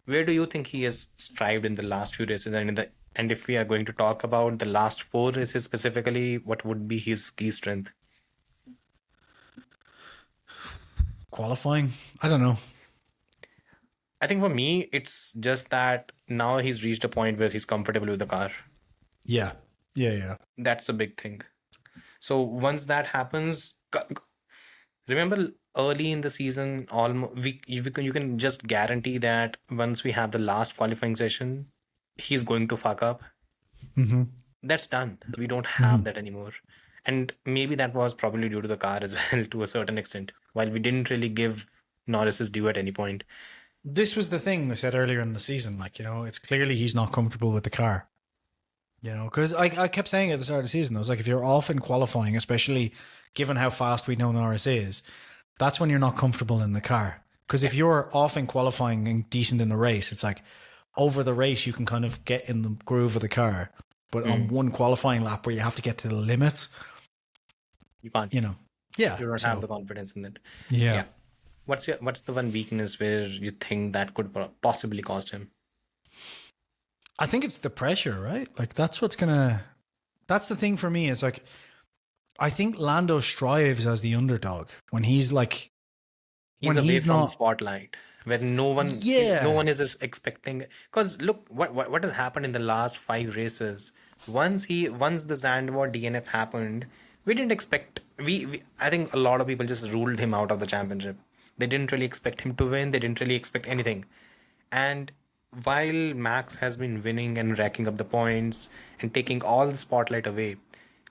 Where do you think he has strived in the last few races, and if we are going to talk about the last 4 races specifically, what would be his key strength? Qualifying? I don't know. I think for me, it's just that now he's reached a point where he's comfortable with the car. Yeah. That's a big thing. So once that happens, remember early in the season, you can just guarantee that once we have the last qualifying session, he's going to fuck up. Mm-hmm. That's done. We don't have that anymore. And maybe that was probably due to the car as well, to a certain extent. While we didn't really give Norris his due at any point. This was the thing we said earlier in the season. Like, it's clearly he's not comfortable with the car. Because I kept saying at the start of the season, I was like, if you're off in qualifying, especially given how fast we know Norris is, that's when you're not comfortable in the car. Because if you're off in qualifying and decent in the race, it's like over the race, you can kind of get in the groove of the car. But on one qualifying lap where you have to get to the limits, you can't. Yeah. You don't have the confidence in it. Yeah. What's the one weakness where you think that could possibly cost him? I think it's the pressure, right? Like that's the thing for me. It's like, I think Lando strives as the underdog when he's like, he's away from the spotlight, where no one is just expecting. Because look, what has happened in the last 5 races? Once the Zandvoort DNF happened, we didn't expect. I think a lot of people just ruled him out of the championship. They didn't really expect him to win. They didn't really expect anything, and while Max has been winning and racking up the points and taking all the spotlight away,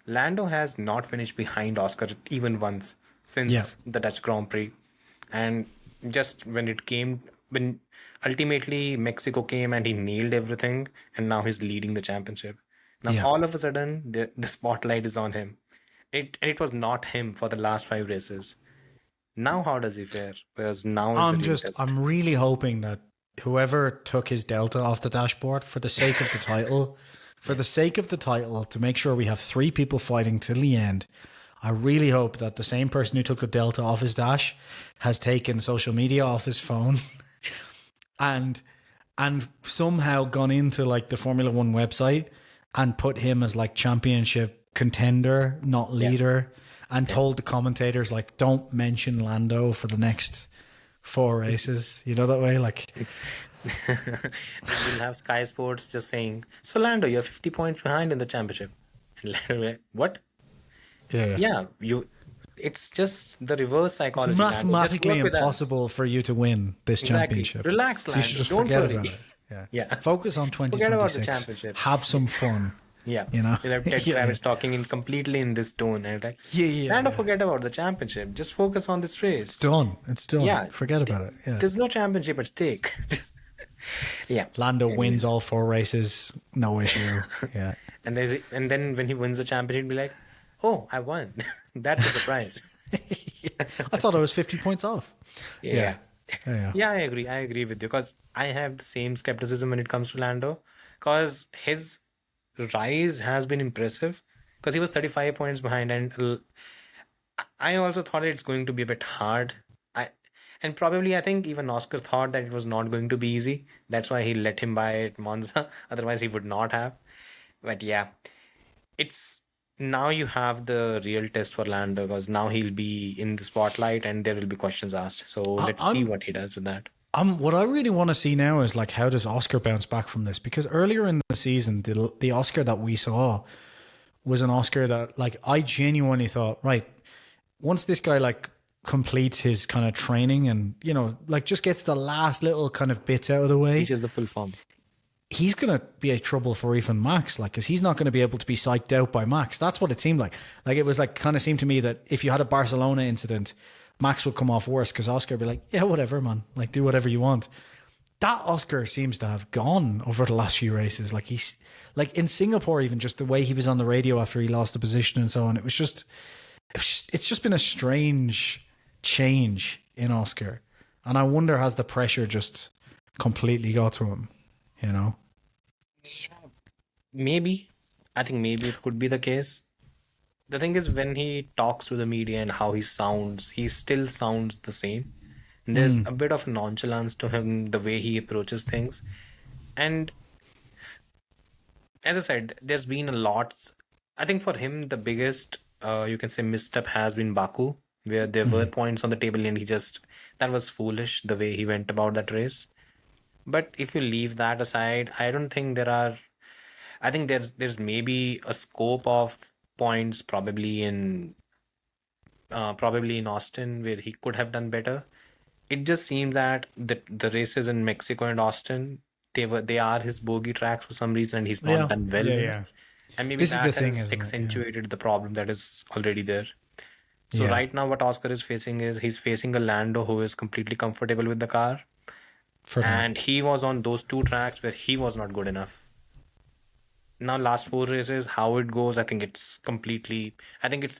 Lando has not finished behind Oscar even once since the Dutch Grand Prix. And just when ultimately Mexico came and he nailed everything, and now he's leading the championship. Now all of a sudden the spotlight is on him. It was not him for the last 5 races. Now how does he fare? Because now is the real test. I'm really hoping that whoever took his delta off the dashboard for the sake of the title, to make sure we have 3 people fighting till the end, I really hope that the same person who took the delta off his dash has taken social media off his phone and somehow gone into like the Formula One website and put him as like championship contender, not leader, and told the commentators like, don't mention Lando for the next 4 races, that way, like. We'll have Sky Sports just saying, so Lando, you're 50 points behind in the championship. And Lando, what? Yeah. It's just the reverse psychology. It's mathematically impossible for you to win this championship. Relax, Lando. So you should just Don't forget worry. about it. Yeah. Focus on 2026. Forget about the championship. Have some fun. Yeah. You'll have Ted Kravitz talking completely in this tone. And like, Lando, forget about the championship. Just focus on this race. It's done. Yeah. Forget about it. Yeah. There's no championship at stake. Lando wins all 4 races. No issue. Yeah. And then when he wins the championship, be like, oh, I won. That's a surprise. I thought I was 50 points off. Yeah, I agree. I agree with you, because I have the same skepticism when it comes to Lando, because his rise has been impressive, because he was 35 points behind, and I also thought it's going to be a bit hard. And probably I think even Oscar thought that it was not going to be easy. That's why he let him by at Monza. Otherwise he would not have. But yeah, it's now you have the real test for Lando, because now he'll be in the spotlight and there will be questions asked. So let's see what he does with that. What I really want to see now is like, how does Oscar bounce back from this? Because earlier in the season, the Oscar that we saw was an Oscar that like I genuinely thought, right, once this guy like completes his kind of training and like just gets the last little kind of bits out of the way, reaches the full form, he's going to be a trouble for even Max, like, because he's not going to be able to be psyched out by Max. That's what it seemed like. Like, it was like, kind of seemed to me that if you had a Barcelona incident, Max would come off worse, because Oscar would be like, yeah, whatever, man, like, do whatever you want. That Oscar seems to have gone over the last few races. Like, he's like in Singapore, even just the way he was on the radio after he lost the position and so on, it's just been a strange change in Oscar. And I wonder, has the pressure just completely got to him? Yeah, maybe. I think maybe it could be the case. The thing is, when he talks to the media and how he sounds, he still sounds the same. There's a bit of nonchalance to him, the way he approaches things. And as I said, there's been a lot. I think for him, the biggest, you can say, misstep has been Baku, where there were points on the table and that was foolish, the way he went about that race. But if you leave that aside, I don't think I think there's maybe a scope of points probably in Austin, where he could have done better. It just seems that the races in Mexico and Austin, they are his bogey tracks for some reason, and he's not done well there. And maybe This is the that thing, has isn't it? accentuated the problem that is already there. So Yeah. right now, what Oscar is facing is he's facing a Lando who is completely comfortable with the car, For now. and he was on those two tracks where he was not good enough. Now, last 4 races, how it goes, I think it's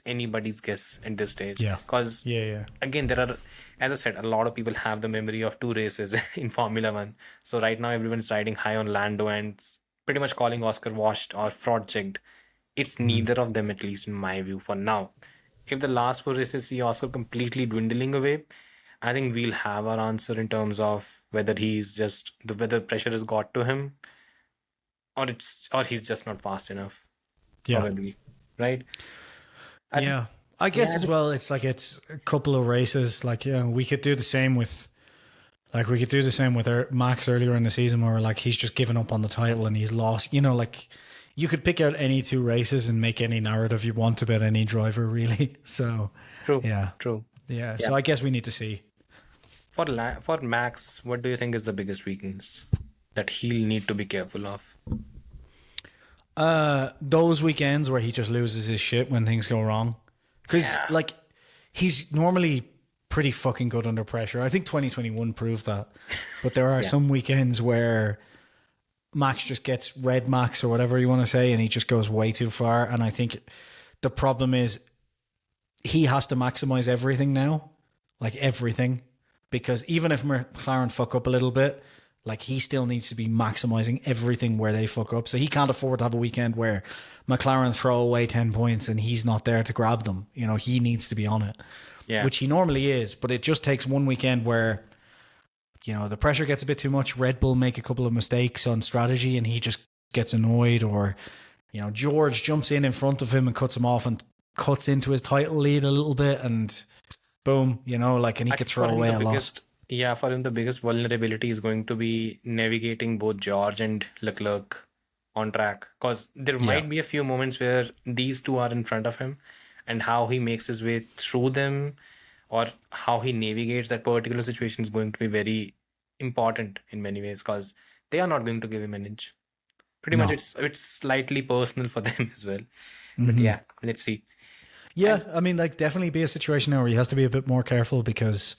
anybody's guess at this stage. Yeah. Because Yeah. again, there are, as I said, a lot of people have the memory of 2 races in Formula One. So right now, everyone's riding high on Lando and pretty much calling Oscar washed or fraud checked. It's neither of them, at least in my view, for now. If the last 4 races see Oscar completely dwindling away, I think we'll have our answer in terms of whether whether pressure has got to him, or he's just not fast enough. Yeah. Probably, right? I guess as well, it's like it's a couple of races. Like, we could do the same with Max earlier in the season, where like he's just given up on the title and he's lost. Like you could pick out any 2 races and make any narrative you want about any driver, really. So True. Yeah. True. Yeah. So I guess we need to see. For Max, what do you think is the biggest weakness that he'll need to be careful of? Those weekends where he just loses his shit when things go wrong, because like he's normally pretty fucking good under pressure. I think 2021 proved that, but there are some weekends where Max just gets red Max or whatever you want to say, and he just goes way too far. And I think the problem is he has to maximize everything now, like everything, because even if McLaren fuck up a little bit, like he still needs to be maximizing everything where they fuck up. So he can't afford to have a weekend where McLaren throw away 10 points and he's not there to grab them. He needs to be on it, which he normally is. But it just takes one weekend where, the pressure gets a bit too much. Red Bull make a couple of mistakes on strategy and he just gets annoyed, or, George jumps in front of him and cuts him off and cuts into his title lead a little bit, and boom, and he could throw away a lot. Yeah, for him, the biggest vulnerability is going to be navigating both George and Leclerc on track, because there might be a few moments where these two are in front of him, and how he makes his way through them or how he navigates that particular situation is going to be very important in many ways, because they are not going to give him an inch. Pretty much it's slightly personal for them as well. But yeah, let's see. Yeah, I mean, like definitely be a situation now where he has to be a bit more careful, because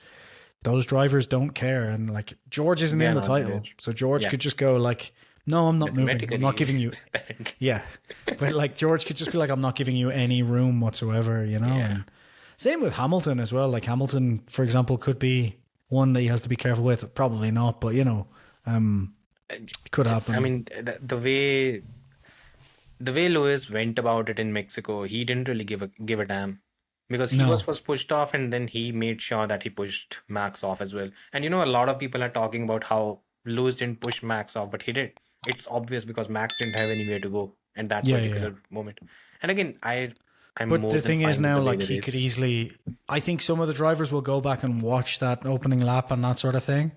those drivers don't care, and like George isn't in the title, so George could just go like, no, I'm not moving, I'm not giving you but like George could just be like, I'm not giving you any room whatsoever, and same with Hamilton as well. Like Hamilton, for example, could be one that he has to be careful with. Probably not, but could happen. I mean, the way Lewis went about it in Mexico, he didn't really give a damn. Because he was first pushed off, and then he made sure that he pushed Max off as well. And a lot of people are talking about how Lewis didn't push Max off, but he did. It's obvious because Max didn't have anywhere to go in that particular moment. And again, I'm but more the than thing fine is with now, the way like that he it could is. easily. I think some of the drivers will go back and watch that opening lap and that sort of thing,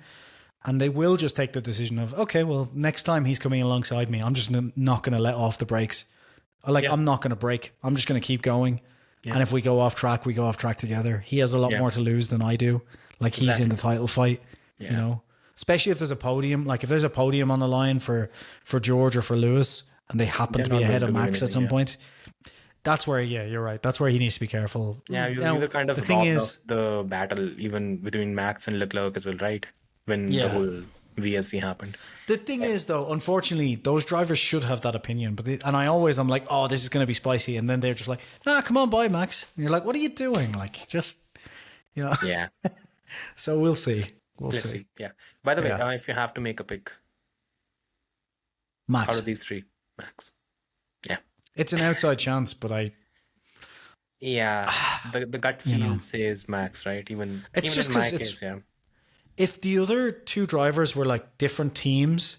and they will just take the decision of, okay, well, next time he's coming alongside me, I'm just not going to let off the brakes. I'm not going to brake. I'm just going to keep going. Yeah. And if we go off track, we go off track together. He has a lot more to lose than I do. Like he's in the title fight, especially if there's a podium. Like if there's a podium on the line for George or for Lewis, and they happen to be ahead of Max at some point, that's where, you're right. That's where he needs to be careful. Yeah, you were kind of the thing is the battle even between Max and Leclerc as well, right? When the whole VSC happened. The thing is, though, unfortunately, those drivers should have that opinion. But I'm like, oh, this is going to be spicy, and then they're just like, nah, come on, bye, Max. And you're like, what are you doing? Like, just, Yeah. So we'll see. Let's see. Yeah. By the way, if you have to make a pick, Max, out of these three, Max. Yeah. It's an outside chance, but the gut feel says Max, right? Even just in my 'cause case, if the other two drivers were like different teams,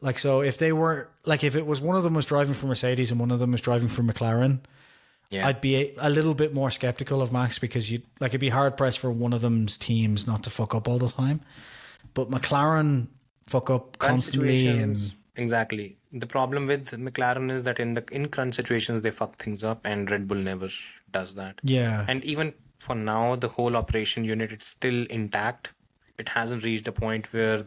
like, so if they were like, if it was one of them was driving for Mercedes and one of them was driving for McLaren, I'd be a little bit more skeptical of Max, because it'd be hard pressed for one of them's teams not to fuck up all the time. But McLaren fuck up constantly, and exactly. The problem with McLaren is that in crunch situations they fuck things up, and Red Bull never does that. Yeah. And even for now, the whole operation unit, it's still intact. It hasn't reached a point where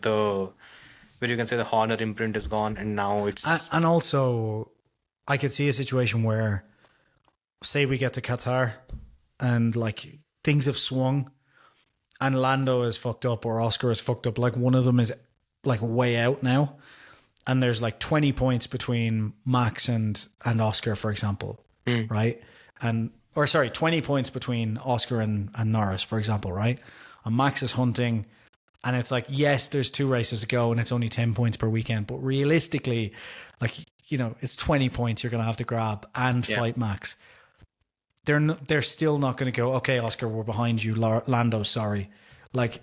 where you can say the Horner imprint is gone, and now it's And also, I could see a situation where, say, we get to Qatar, and like things have swung, and Lando is fucked up or Oscar is fucked up. Like one of them is like way out now, and there's like 20 points between Max and Oscar, for example, right? Or sorry, 20 points between Oscar and Norris, for example, right? And Max is hunting, and it's like, yes, there's 2 races to go, and it's only 10 points per weekend, but realistically, like, you know, it's 20 points you're going to have to grab and fight Max. They're still not going to go, okay, Oscar, we're behind you. Lando, sorry. Like,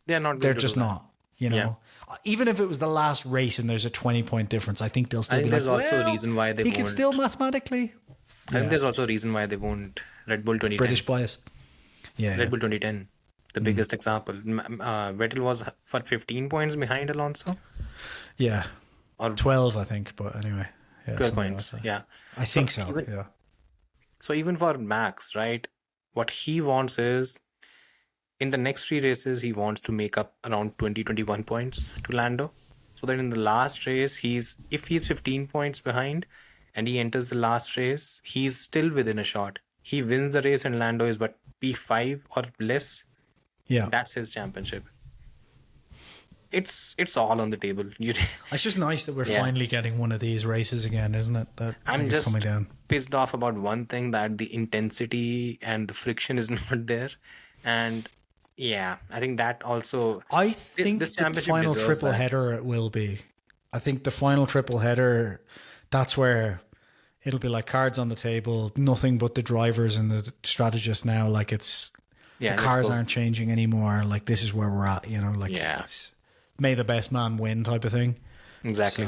they're just not, you know. Even if it was the last race and there's a 20-point difference, I think they'll still be like, there's also a reason why they he won't. can still mathematically. I think there's also a reason why they won't. Red Bull 2010. British bias. Yeah. Red Bull 2010, the biggest example. Vettel was, 15 points behind Alonso? Yeah. Or 12, I think, but anyway. Yeah, 12 points, yeah. I think so, yeah. So even for Max, right, what he wants is, in the next 3 races, he wants to make up around 21 points to Lando. So that in the last race, if he's 15 points behind and he enters the last race, he's still within a shot. He wins the race and Lando is but P5 or less. Yeah. That's his championship. It's all on the table. It's just nice that we're finally getting one of these races again, isn't it? That I'm just coming down. pissed off about one thing, that the intensity and the friction is not there. And yeah, I think that also... I think this the final triple header it will be. I think the final triple header, that's where it'll be like cards on the table, nothing but the drivers and the strategists now. Like the cars aren't changing anymore. Like this is where we're at, you know, like it's may the best man win type of thing. Exactly.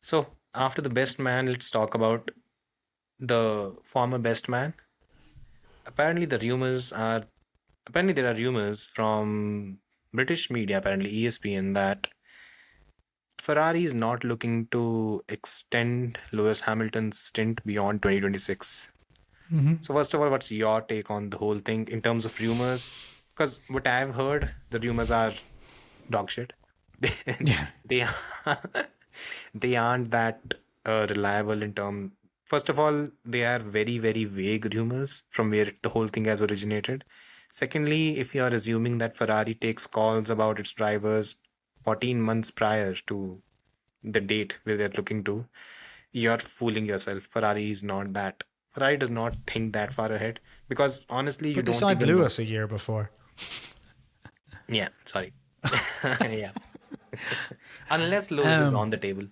So after the best man, let's talk about the former best man. Apparently there are rumors from British media, apparently ESPN, that Ferrari is not looking to extend Lewis Hamilton's stint beyond 2026. So first of all, what's your take on the whole thing in terms of rumors? Because what I've heard, the rumors are dog shit. They aren't that reliable in terms. First of all, they are very, very vague rumors from where the whole thing has originated. Secondly, if you are assuming that Ferrari takes calls about its drivers 14 months prior to the date where they're looking to, you're fooling yourself. Ferrari is not that. Ferrari does not think that far ahead, because honestly, you don't. But they signed Lewis a year before. Yeah, sorry. Yeah. Unless Lewis is on the table.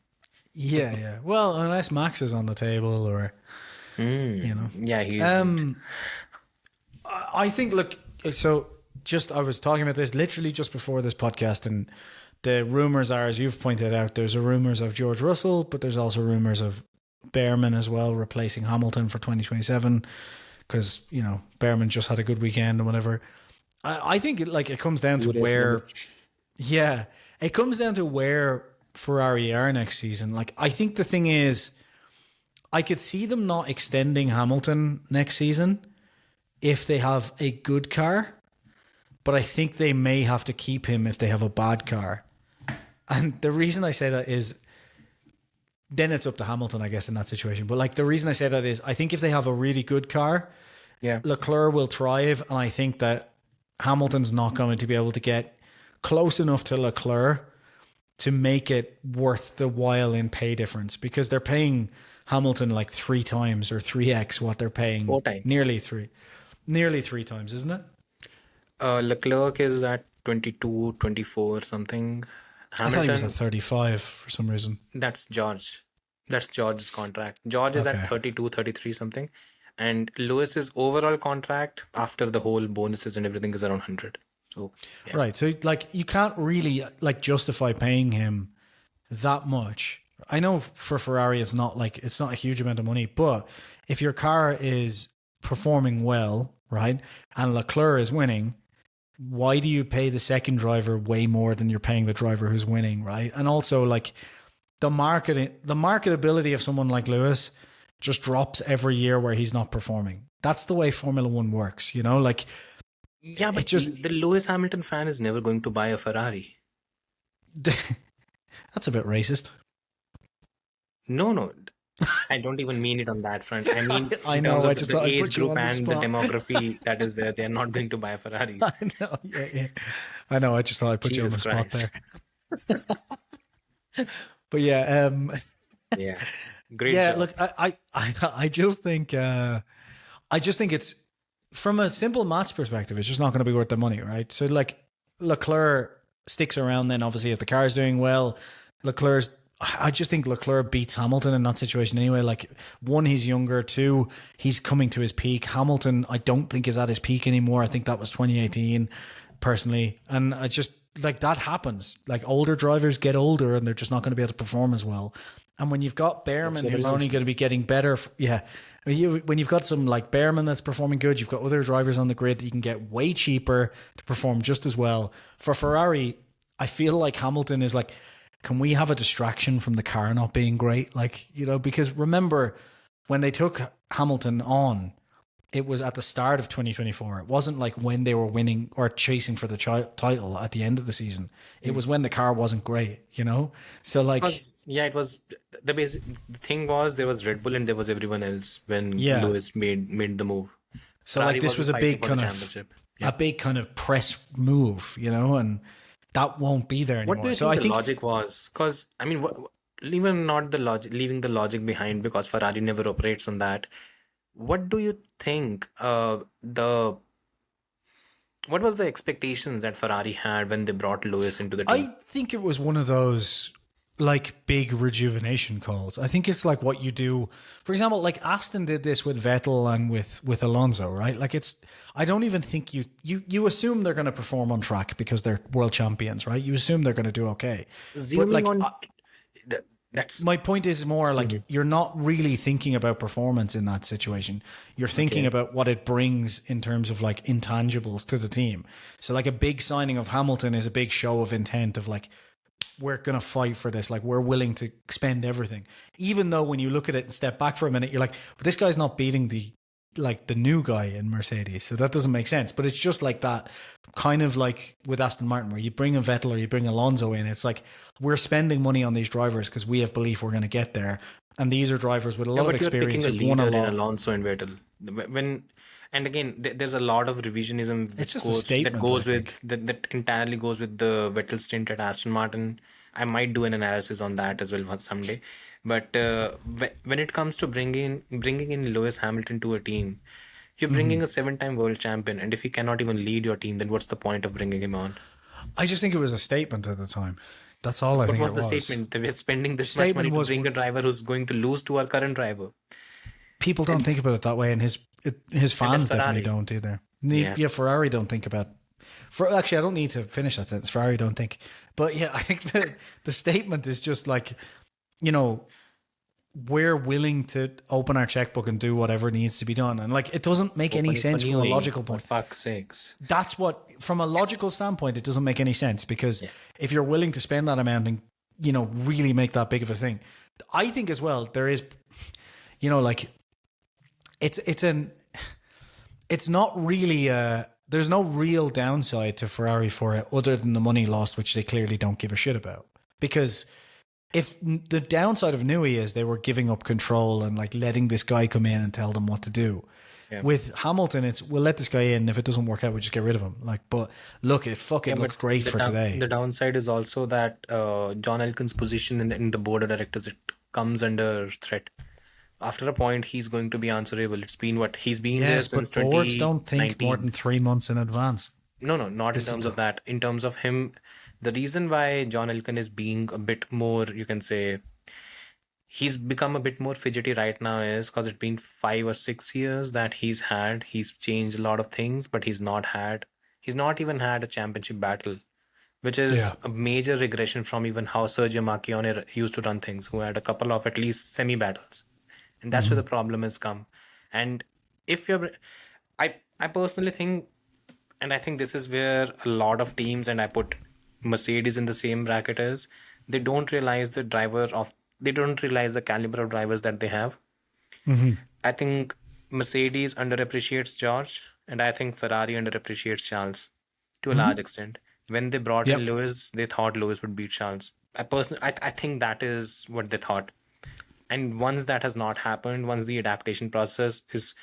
Yeah. Well, unless Max is on the table, or you know. Yeah, he's. I think. Look, so I was talking about this literally just before this podcast, and the rumors are, as you've pointed out, there's rumors of George Russell, but there's also rumors of Behrman as well replacing Hamilton for 2027, because you know Behrman just had a good weekend and whatever. I think it comes down to where, it comes down to where Ferrari are next season. Like, I think the thing is, I could see them not extending Hamilton next season if they have a good car, but I think they may have to keep him if they have a bad car. And the reason I say that is, then it's up to Hamilton, I guess, in that situation. But like, the reason I say that is, I think if they have a really good car, Leclerc will thrive, and I think that Hamilton's not going to be able to get close enough to Leclerc to make it worth the while in pay difference, because they're paying Hamilton like 3 times or 3x what they're paying. 4 times. Nearly 3 times, isn't it? Leclerc is at 22, 24 something. Hamilton, I thought he was at 35 for some reason. That's George. That's George's contract. George is at 32, 33 something. And Lewis's overall contract after the whole bonuses and everything is around 100. So right. So like, you can't really like justify paying him that much. I know for Ferrari it's not a huge amount of money, but if your car is performing well, right, and Leclerc is winning, why do you pay the second driver way more than you're paying the driver who's winning, right? And also, like, the marketability of someone like Lewis just drops every year where he's not performing. That's the way Formula One works, you know? Like, yeah, but the Lewis Hamilton fan is never going to buy a Ferrari. That's a bit racist. No. I don't even mean it on that front. I mean, I in know. terms I of just the thought I'd age put you group on the and the spot. demography that is there, they're not going to buy Ferraris. I know. Yeah. I know. I just thought I'd put you on the Jesus spot Christ. there. But yeah, Yeah. Great yeah. job. Look, I just think it's from a simple maths perspective, it's just not going to be worth the money, right? So like Leclerc sticks around. Then obviously, if the car's doing well, I just think Leclerc beats Hamilton in that situation anyway. Like, one, he's younger. Two, he's coming to his peak. Hamilton, I don't think is at his peak anymore. I think that was 2018, personally. And I just, like, that happens. Like, older drivers get older and they're just not going to be able to perform as well. And when you've got Behrman, who's only going to be getting better, when you've got some like Behrman that's performing good, you've got other drivers on the grid that you can get way cheaper to perform just as well. For Ferrari, I feel like Hamilton is like, can we have a distraction from the car not being great? Like, because remember when they took Hamilton on, it was at the start of 2024. It wasn't like when they were winning or chasing for the title at the end of the season. It was when the car wasn't great, So like, it was the thing was there was Red Bull and there was everyone else when Lewis made the move. So Ferrari, like, this was a big kind of press move, and that won't be there anymore. What do you think the logic was? Because I mean, even not the logic, leaving the logic behind, because Ferrari never operates on that. What do you think? What was the expectations that Ferrari had when they brought Lewis into the team? I think it was one of those like big rejuvenation calls. I think it's like what you do. For example, like Aston did this with Vettel and with Alonso, right? Like, I don't even think you assume they're going to perform on track because they're world champions, right? You assume they're going to do okay. That's my point is more like you're not really thinking about performance in that situation. You're thinking about what it brings in terms of like intangibles to the team. So like a big signing of Hamilton is a big show of intent of like, we're going to fight for this. Like, we're willing to spend everything. Even though when you look at it and step back for a minute, you're like, but this guy's not beating the new guy in Mercedes. So that doesn't make sense. But it's just like that kind of like with Aston Martin, where you bring a Vettel or you bring Alonso in. It's like, we're spending money on these drivers because we have belief we're going to get there. And these are drivers with a lot of experience. You're picking a leader in Alonso and Vettel. And again, there's a lot of revisionism that entirely goes with the Vettel stint at Aston Martin. I might do an analysis on that as well someday. But when it comes to bringing in Lewis Hamilton to a team, you're bringing a 7-time world champion, and if he cannot even lead your team, then what's the point of bringing him on? I just think it was a statement at the time. That's all I think it was. What was the statement? We're spending this much money to bring a driver who's going to lose to our current driver. People don't think about it that way, and his fans definitely don't either. Ferrari don't think about. Actually, I don't need to finish that sentence. Ferrari don't think, but yeah, I think the statement is just like, we're willing to open our checkbook and do whatever needs to be done, and like, it doesn't make any sense from a logical point. For fuck's sakes, that's what, from a logical standpoint, it doesn't make any sense, because if you're willing to spend that amount and really make that big of a thing, I think as well there is, like. It's not really there's no real downside to Ferrari for it other than the money lost, which they clearly don't give a shit about. Because if the downside of Newey is they were giving up control and like letting this guy come in and tell them what to do. Yeah. With Hamilton, it's, we'll let this guy in. If it doesn't work out, we'll just get rid of him. Like, but look, it fucking looks great for today. The downside is also that John Elkann's position in the board of directors, it comes under threat. After a point, he's going to be answerable. It's been what he's been there since 2019. Yes, but boards don't think more than 3 months in advance. No, not in terms of that. In terms of him, the reason why John Elkann is being a bit more, you can say, he's become a bit more fidgety right now is because it's been 5 or 6 years that he's changed a lot of things, but he's not even had a championship battle, which is a major regression from even how Sergio Marchionne used to run things, who had a couple of at least semi-battles. And that's where the problem has come. And if I personally think, and I think this is where a lot of teams, and I put Mercedes in the same bracket as, they don't realize the caliber of drivers that they have. Mm-hmm. I think Mercedes underappreciates George, and I think Ferrari underappreciates Charles to a large extent. When they brought Yep. in Lewis, they thought Lewis would beat Charles. I think that is what they thought. And once that has not happened, once the adaptation process is,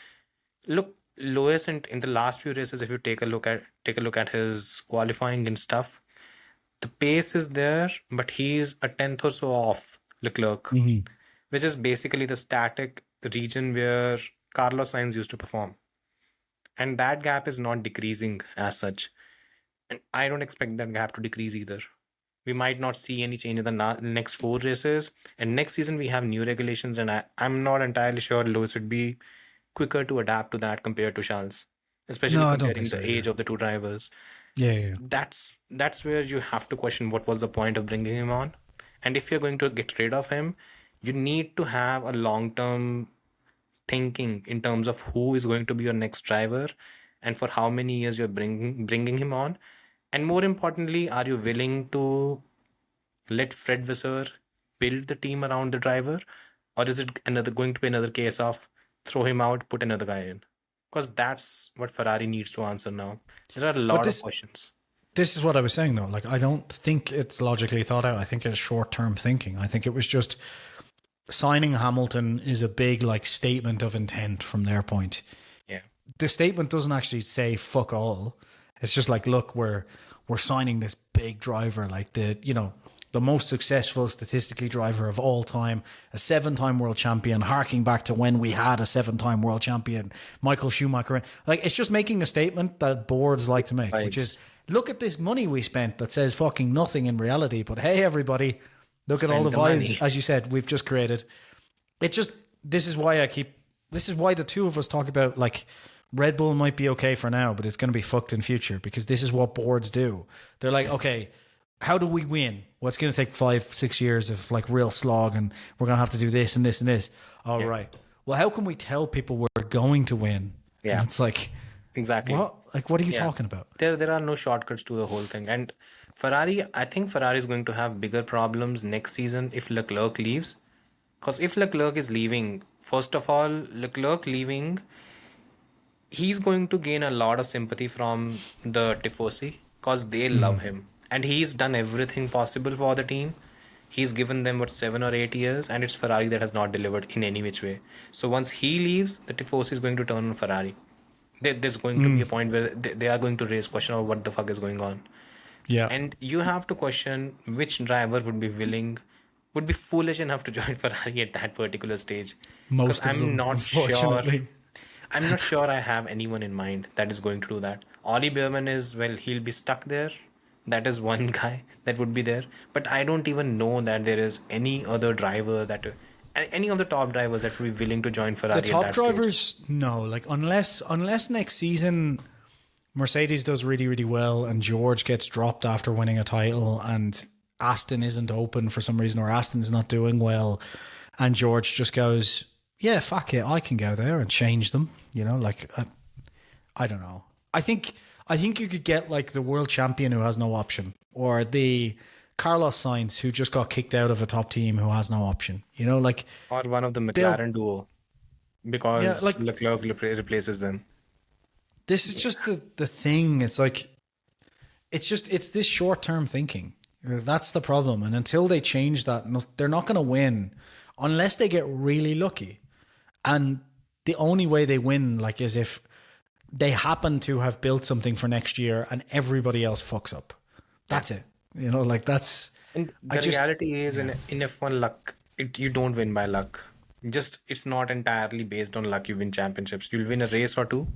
look, Lewis in the last few races, if you take a look at his qualifying and stuff, the pace is there, but he's a tenth or so off Leclerc, Hmm. which is basically the static region where Carlos Sainz used to perform. And that gap is not decreasing as such. And I don't expect that gap to decrease either. We might not see any change in the next 4 races. And next season, we have new regulations. And I'm not entirely sure Lewis would be quicker to adapt to that compared to Charles, especially No, I don't think comparing so the either. age of the two drivers. Yeah, yeah, yeah. That's where you have to question what was the point of bringing him on. And if you're going to get rid of him, you need to have a long-term thinking in terms of who is going to be your next driver and for how many years you're bringing him on. And more importantly, are you willing to let Fred Vasseur build the team around the driver, or is it going to be another case of throw him out, put another guy in? Because that's what Ferrari needs to answer now. There are a But lot of questions. this is what I was saying though. Like, I don't think it's logically thought out. I think it's short-term thinking. I think it was just signing Hamilton is a big like statement of intent from their point. Yeah. The statement doesn't actually say fuck all. It's just like, look, we're signing this big driver, like the most successful statistically driver of all time, a 7-time world champion, harking back to when we had a 7-time world champion, Michael Schumacher. Like, it's just making a statement that boards like to make, Right. which is, look at this money we spent that says fucking nothing in reality, but hey, everybody, look at all the Spend the vibes, money. as you said, we've just created. This is why the two of us talk about, like, Red Bull might be okay for now, but it's going to be fucked in future, because this is what boards do. They're like, okay, how do we win? Well, it's going to take 5-6 years of like real slog, and we're going to have to do this and this and this. All right. Well, how can we tell people we're going to win? Yeah. And it's like, Exactly. what? Like, what are you Yeah. talking about? There are no shortcuts to the whole thing. And I think Ferrari is going to have bigger problems next season if Leclerc leaves. Because if Leclerc is leaving, first of all, Leclerc leaving, he's going to gain a lot of sympathy from the Tifosi because they love him. And he's done everything possible for the team. He's given them, 7 or 8 years, and it's Ferrari that has not delivered in any which way. So once he leaves, the Tifosi is going to turn on Ferrari. There's going to be a point where they are going to raise question of what the fuck is going on. Yeah. And you have to question which driver would be foolish enough to join Ferrari at that particular stage. Most Because of them, unfortunately. I'm not sure I have anyone in mind that is going to do that. Ollie Behrman he'll be stuck there. That is one guy that would be there. But I don't even know that there is any other driver any of the top drivers that would be willing to join Ferrari The at top that stage. drivers, no. Like, unless next season Mercedes does really, really well and George gets dropped after winning a title and Aston isn't open for some reason, or Aston's not doing well, and George just goes, yeah, fuck it, I can go there and change them. Like, I don't know. I think you could get like the world champion who has no option, or the Carlos Sainz who just got kicked out of a top team who has no option. Like, Or one of the McLaren duo. Because Yeah, like- Leclerc replaces them. this is just the thing. It's like, it's this short-term thinking. That's the problem. And until they change that, they're not going to win unless they get really lucky. And the only way they win, like, is if they happen to have built something for next year and everybody else fucks up. That's it. Like, that's... And the reality is in F1 luck, you don't win by luck. It's not entirely based on luck you win championships. You'll win a race or two,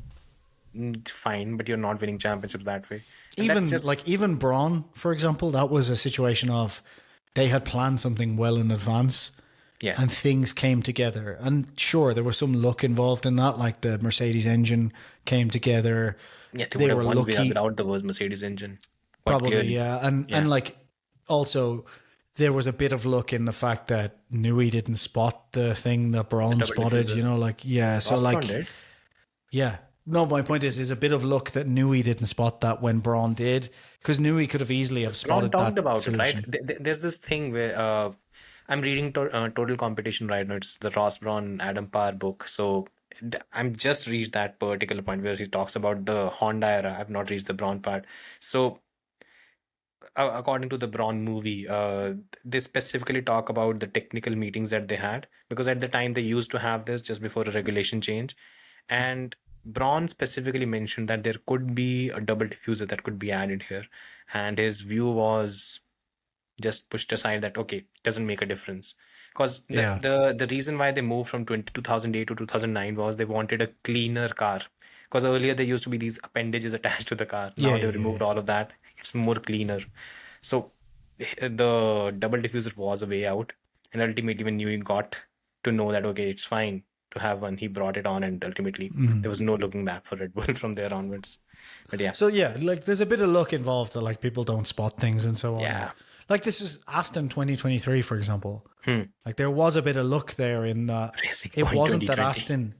fine, but you're not winning championships that way. And Even Braun, for example, that was a situation of they had planned something well in advance, yeah. and things came together. And sure, there was some luck involved in that, like the Mercedes engine came together. Yeah, they would were have won lucky. without the Mercedes engine. Quite Probably, clearly. yeah. And like, also, there was a bit of luck in the fact that Newey didn't spot the thing that Braun double spotted, diffuser. like, yeah. So, Ross like, Brawn did. yeah. No, my point is a bit of luck that Newey didn't spot that when Braun did, because Newey could have easily have Braun spotted talked that about solution. it, right? There's this thing where I'm reading Total Competition right now. It's the Ross Brawn Adam Parr book. So I'm just reached that particular point where he talks about the Honda era. I've not reached the Braun part. So according to the Braun movie, they specifically talk about the technical meetings that they had, because at the time they used to have this just before a regulation change, and Braun specifically mentioned that there could be a double diffuser that could be added here, and his view was just pushed aside that okay, it doesn't make a difference, because the reason why they moved from 2008 to 2009 was they wanted a cleaner car, because earlier there used to be these appendages attached to the car. Now they removed all of that. It's more cleaner. So the double diffuser was a way out, and ultimately when Newey got to know that okay, it's fine to have one, he brought it on, and ultimately there was no looking back for Red Bull from there onwards. But yeah. So yeah, like there's a bit of luck involved that like people don't spot things and so on. Yeah. Like this is Aston 2023, for example. Like there was a bit of luck there in that it wasn't that Aston.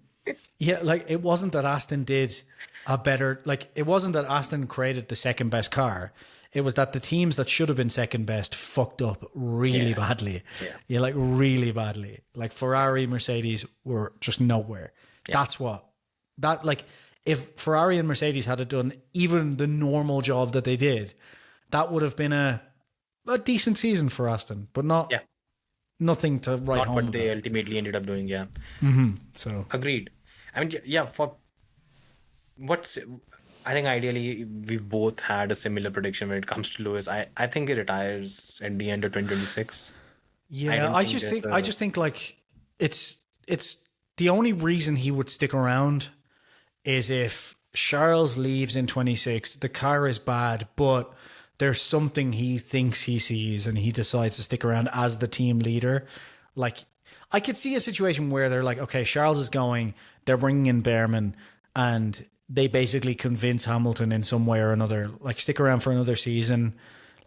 Yeah, like it wasn't that Aston did a better. Like it wasn't that Aston created the second best car. It was that the teams that should have been second best fucked up really badly. Yeah, like really badly. Like Ferrari, Mercedes were just nowhere. That's what that like. If Ferrari and Mercedes had done even the normal job that they did, that would have been a decent season for Aston, but not nothing to write not home what about. they ultimately ended up doing. Yeah. So Agreed. I mean, yeah. For what's, I think ideally we've both had a similar prediction when it comes to Lewis. I think he retires at the end of 2026. yeah, I just think like it's the only reason he would stick around is if Charles leaves in 26, the car is bad, but there's something he thinks he sees and he decides to stick around as the team leader. Like, I could see a situation where they're like, okay, Charles is going, they're bringing in Behrman, and they basically convince Hamilton in some way or another, like, stick around for another season,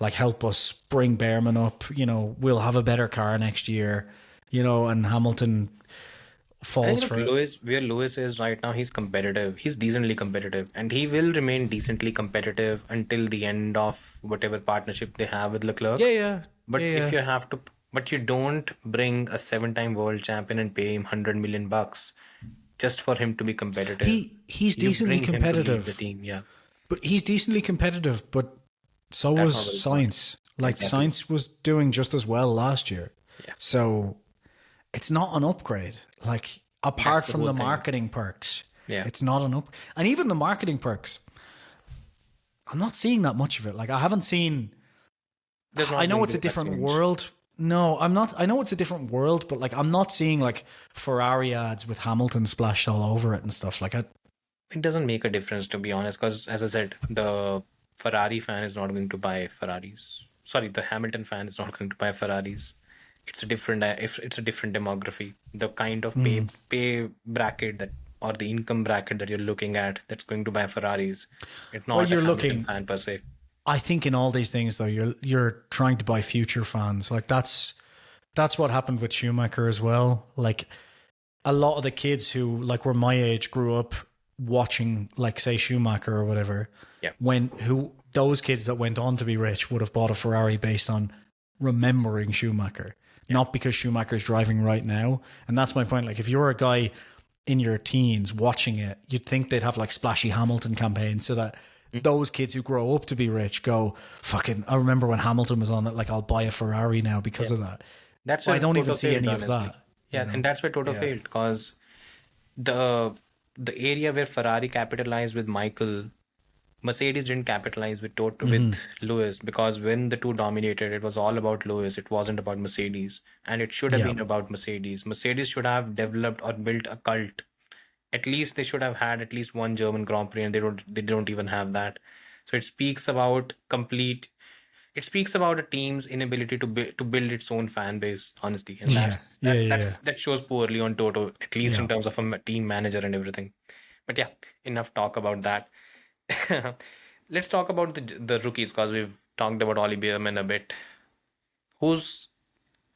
like, help us bring Behrman up, you know, we'll have a better car next year, you know, and Hamilton falls for it. Where Lewis is right now, he's competitive. He's decently competitive, and he will remain decently competitive until the end of whatever partnership they have with Leclerc. But if you have to, but you don't bring a 7-time world champion and pay him $100 million just for him to be competitive. He's decently competitive. The team, but he's decently competitive. But so was Sainz. Like Sainz was doing just as well last year. So it's not an upgrade. Like, apart from the marketing perks, it's not an up. And even the marketing perks, I'm not seeing that much of it. Like, I haven't seen. I know it's a different world. No, I'm not. I know it's a different world, but like, I'm not seeing like Ferrari ads with Hamilton splashed all over it and stuff like that. It doesn't make a difference, to be honest, because as I said, the Ferrari fan is not going to buy Ferraris. Sorry, the Hamilton fan is not going to buy Ferraris. It's a different demography. The kind of pay bracket that, or the income bracket that you're looking at, that's going to buy Ferraris. It's not a Hamilton fan per se. I think in all these things though, you're trying to buy future fans. Like that's what happened with Schumacher as well. Like a lot of the kids who like were my age grew up watching, like, say, Schumacher or whatever. Those kids that went on to be rich would have bought a Ferrari based on remembering Schumacher. Not because Schumacher's driving right now. And that's my point. Like, if you're a guy in your teens watching it, you'd think they'd have like splashy Hamilton campaigns so that those kids who grow up to be rich go, fucking, I remember when Hamilton was on it, like, I'll buy a Ferrari now because of that. That's I don't even see any of that. Yeah, and that's where Toto failed, because the area where Ferrari capitalized with Michael, Mercedes didn't capitalize with with Lewis, because when the two dominated, it was all about Lewis. It wasn't about Mercedes, and it should have been about Mercedes. Mercedes should have developed or built a cult. At least they should have had at least one German Grand Prix, and they don't even have that. So it speaks about a team's inability to build its own fan base, honestly, and that shows poorly on Toto, at least in terms of a team manager and everything. But yeah, enough talk about that. Let's talk about the rookies, because we've talked about Ollie Behrman a bit. Who's,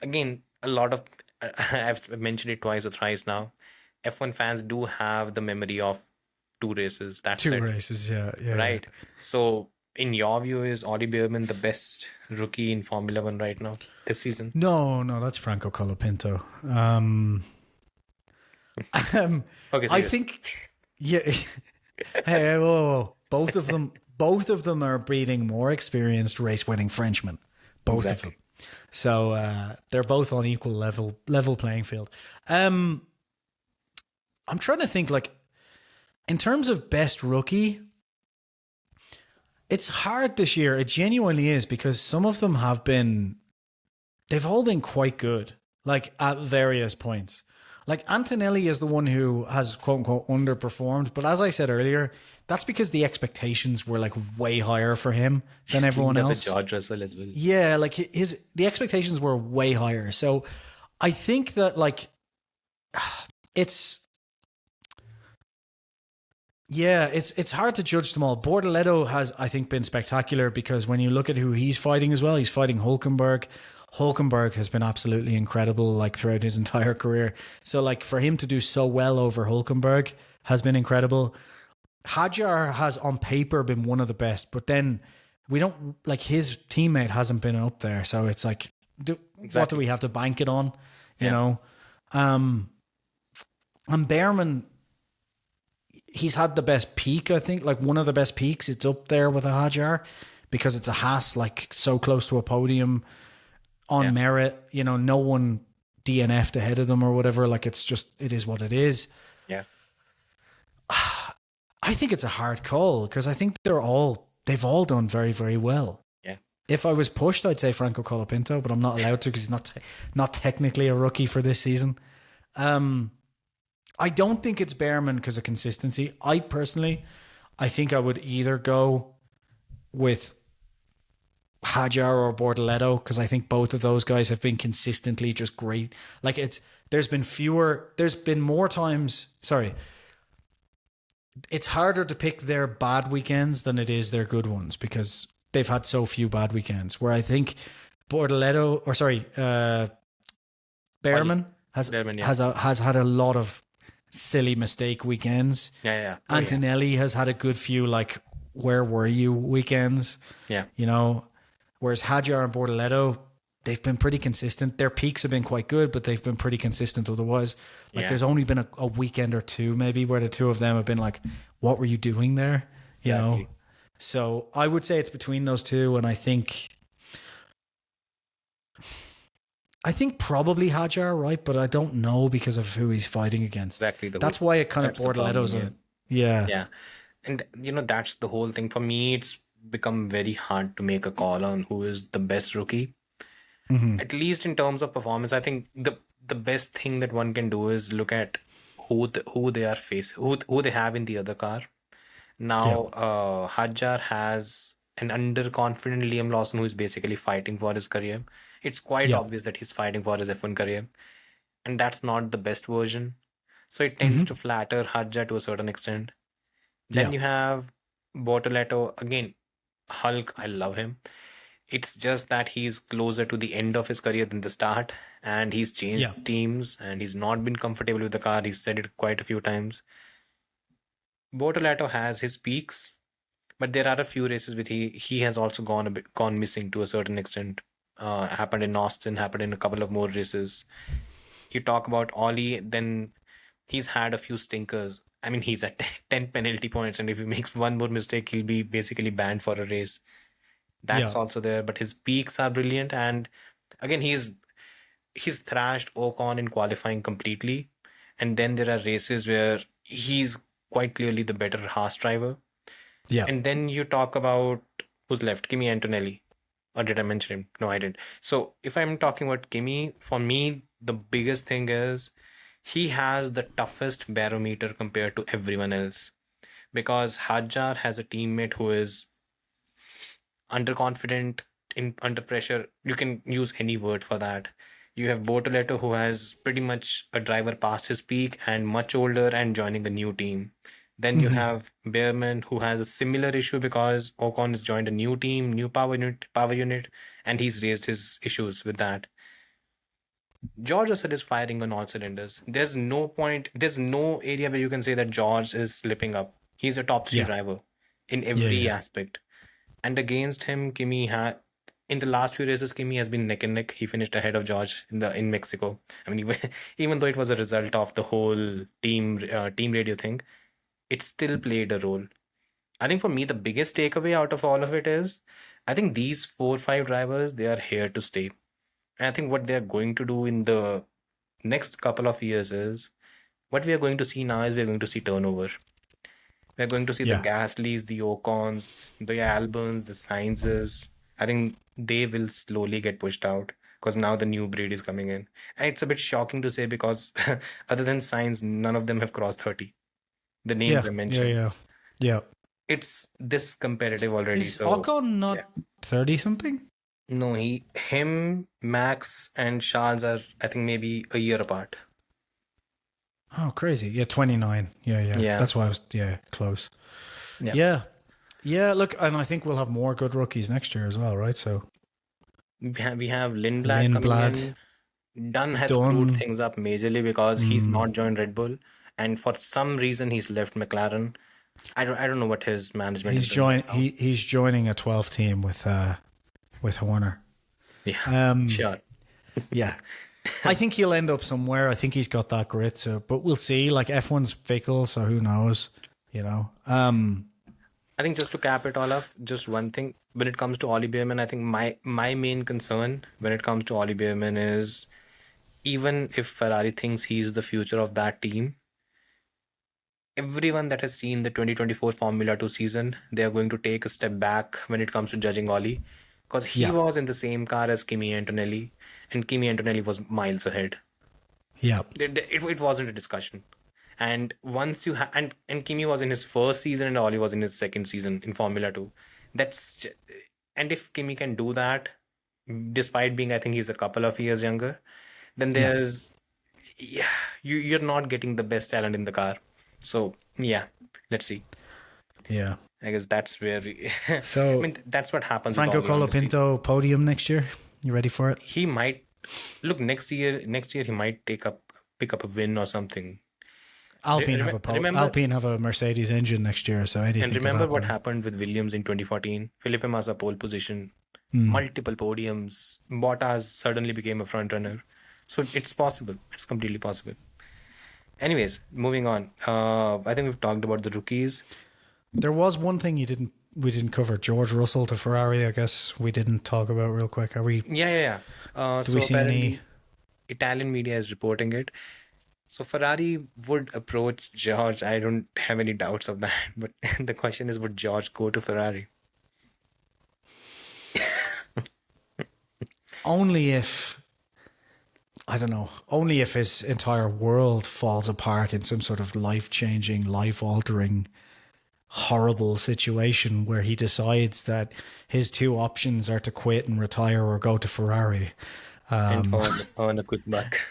again, a lot of I've mentioned it twice or thrice now. F1 fans do have the memory of 2 races. That's two it. races, Right. So, in your view, is Ollie Behrman the best rookie in Formula One right now this season? No, that's Franco Colapinto. Okay, I think, hey, whoa. Both of them both of them are breeding more experienced race-winning Frenchmen. Both of them. So they're both on equal level playing field. I'm trying to think, like, in terms of best rookie, it's hard this year. It genuinely is, because some of them they've all been quite good, like at various points. Like Antonelli is the one who has quote unquote underperformed. But as I said earlier, that's because the expectations were like way higher for him than everyone else. George Russell as well. Yeah, like the expectations were way higher. So I think that like it's hard to judge them all. Bortoleto has, I think, been spectacular, because when you look at who he's fighting as well, he's fighting Hulkenberg. Hulkenberg has been absolutely incredible, like throughout his entire career. So like for him to do so well over Hulkenberg has been incredible. Hadjar has on paper been one of the best, but then we don't, like, his teammate hasn't been up there. So it's like, what do we have to bank it on? You know? And Behrman, he's had the best peak, I think, like one of the best peaks. It's up there with a Hadjar, because it's a Haas, like so close to a podium on merit. You know, no one DNF'd ahead of them or whatever. Like, it's just, it is what it is. Yeah. I think it's a hard call, because I think they've all done very, very well. Yeah. If I was pushed, I'd say Franco Colapinto, but I'm not allowed to, because he's not technically a rookie for this season. I don't think it's Behrman because of consistency. I think I would either go with Hadjar or Bortoleto, because I think both of those guys have been consistently just great. Like, there's been more times, it's harder to pick their bad weekends than it is their good ones, because they've had so few bad weekends, where I think Behrman has had a lot of silly mistake weekends. Antonelli has had a good few, like, where were you weekends? Yeah. You know, whereas Hadjar and Bortoleto, they've been pretty consistent. Their peaks have been quite good, but they've been pretty consistent otherwise. Like, there's only been a weekend or two maybe where the two of them have been like, what were you doing there? You know? So I would say it's between those two, and I think probably Hadjar, right? But I don't know because of who he's fighting against. Exactly. That's why it kind of Bortoleto's Yeah. And, you know, that's the whole thing. For me, it's become very hard to make a call on who is the best rookie. Mm-hmm. At least in terms of performance, I think the best thing that one can do is look at who they are facing, who they have in the other car. Now, Hadjar has an underconfident Liam Lawson who is basically fighting for his career. It's quite obvious that he's fighting for his F1 career, and that's not the best version. So it tends to flatter Hadjar to a certain extent. Then you have Bortoleto, again, Hulk, I love him. It's just that he's closer to the end of his career than the start, and he's changed teams, and he's not been comfortable with the car. He's said it quite a few times. Bortoleto has his peaks, but there are a few races where he has also gone missing to a certain extent. Happened in Austin, happened in a couple of more races. You talk about Ollie, then he's had a few stinkers. I mean, he's at 10 penalty points, and if he makes one more mistake, he'll be basically banned for a race. That's also there, but his peaks are brilliant. And again, he's thrashed Ocon in qualifying completely. And then there are races where he's quite clearly the better Haas driver. Yeah. And then you talk about who's left, Kimi Antonelli. Or did I mention him? No, I didn't. So if I'm talking about Kimi, for me, the biggest thing is he has the toughest barometer compared to everyone else. Because Hadjar has a teammate who is underconfident, under pressure. You can use any word for that. You have Bortoleto, who has pretty much a driver past his peak and much older and joining a new team. Then you have Behrman, who has a similar issue because Ocon has joined a new team, new power unit, and he's raised his issues with that. George Russell is firing on all cylinders. There's no area where you can say that George is slipping up. He's a top 3 driver in every aspect. And against him, Kimi in the last few races, Kimi has been neck and neck. He finished ahead of George in Mexico. I mean, even though it was a result of the whole team radio thing, it still played a role. I think for me, the biggest takeaway out of all of it is I think these 4 or 5 drivers, they are here to stay. And I think what they're going to do in the next couple of years is what we are going to see now is we're going to see turnover. We're going to see the Yeah. Gasly's, the Ocons, the Albons, the Sainzes. I think they will slowly get pushed out because now the new breed is coming in. And it's a bit shocking to say because other than Sainz, none of them have crossed 30. The names I mentioned. Yeah. It's this competitive already. Is So Ocon not 30 something? no, him, Max, and Charles are I think maybe a year apart. Oh, crazy. Yeah, 29. Yeah. That's why I was, close. Yeah. Yeah, look, and I think we'll have more good rookies next year as well, right? So We have Lindblad coming in. Dunn has screwed things up majorly because he's not joined Red Bull, and for some reason he's left McLaren. I don't know what his management is doing. He's joining a 12 team with Horner. Yeah, sure. Yeah. I think he'll end up somewhere. I think he's got that grit. So, but we'll see. Like F1's fickle, so who knows? You know. I think just to cap it all off, just one thing when it comes to Ollie Behrman, I think my main concern when it comes to Ollie Behrman is even if Ferrari thinks he's the future of that team, everyone that has seen the 2024 Formula 2 season, they are going to take a step back when it comes to judging Ollie because he was in the same car as Kimi Antonelli, and Kimi Antonelli was miles ahead. Yeah. It wasn't a discussion. And once you and Kimi was in his first season and Ollie was in his second season in Formula 2. And if Kimi can do that, despite being, I think he's a couple of years younger, then you're not getting the best talent in the car. So let's see. Yeah. I guess that's where so I mean that's what happens. Franco Colapinto podium next year. You ready for it? He might look next year he might pick up a win or something. Alpine have a Mercedes engine next year, so anything. And remember what happened with Williams in 2014? Felipe Massa pole position, multiple podiums. Bottas suddenly became a front runner. So it's possible. It's completely possible. Anyways, moving on. I think we've talked about the rookies. There was one thing we didn't cover. George Russell to Ferrari, I guess we didn't talk about real quick. Are we? Yeah. Do we see any? Italian media is reporting it. So Ferrari would approach George. I don't have any doubts of that. But the question is, would George go to Ferrari? Only if his entire world falls apart in some sort of life-changing, life-altering, horrible situation where he decides that his two options are to quit and retire or go to Ferrari. And earn a quick buck.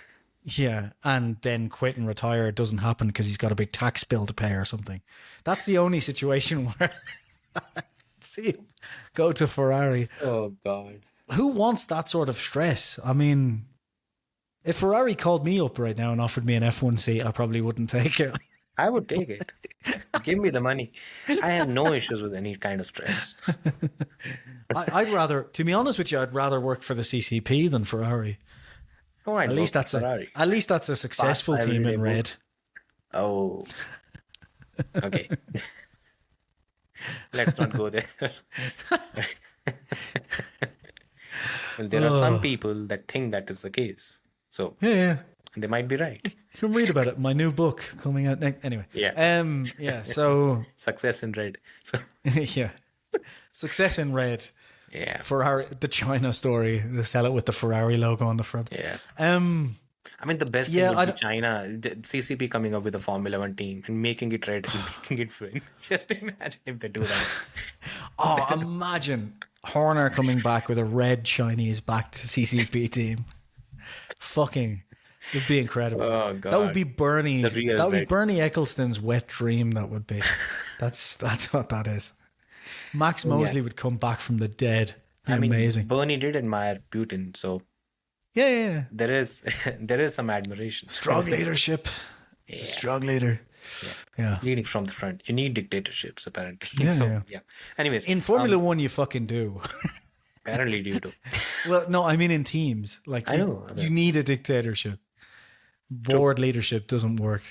Yeah, and then quit and retire doesn't happen because he's got a big tax bill to pay or something. That's the only situation where see him go to Ferrari. Oh, God. Who wants that sort of stress? I mean, if Ferrari called me up right now and offered me an F1 seat, I probably wouldn't take it. I would take it. Give me the money. I have no issues with any kind of stress. I'd rather, to be honest with you, I'd rather work for the CCP than Ferrari. Oh, at least that's a successful team in red. Oh, okay. Let's not go there. Well, there are some people that think that is the case. So yeah. They might be right. You can read about it in my new book coming out next. Anyway. Yeah. So success in red. So yeah. Success in red. Yeah. Ferrari, the China story. They sell it with the Ferrari logo on the front. Yeah. I mean, the best thing would be China, the CCP coming up with a Formula 1 team and making it red and making it win. Just imagine if they do that. Oh, imagine Horner coming back with a red Chinese backed CCP team. Fucking, it'd be incredible. Oh, God. That would be Bernie. That would be red. Bernie Ecclestone's wet dream. That would be. That's what that is. Max Mosley would come back from the dead. Amazing. Bernie did admire Putin, so yeah. There is some admiration. Strong leadership. Yeah. He's a strong leader. Yeah. Leading from the front. You need dictatorships, apparently. Yeah. Anyways. In Formula 1, you fucking do. Apparently you do. Well, no, I mean in teams. Like, I know. You need a dictatorship. Board leadership doesn't work.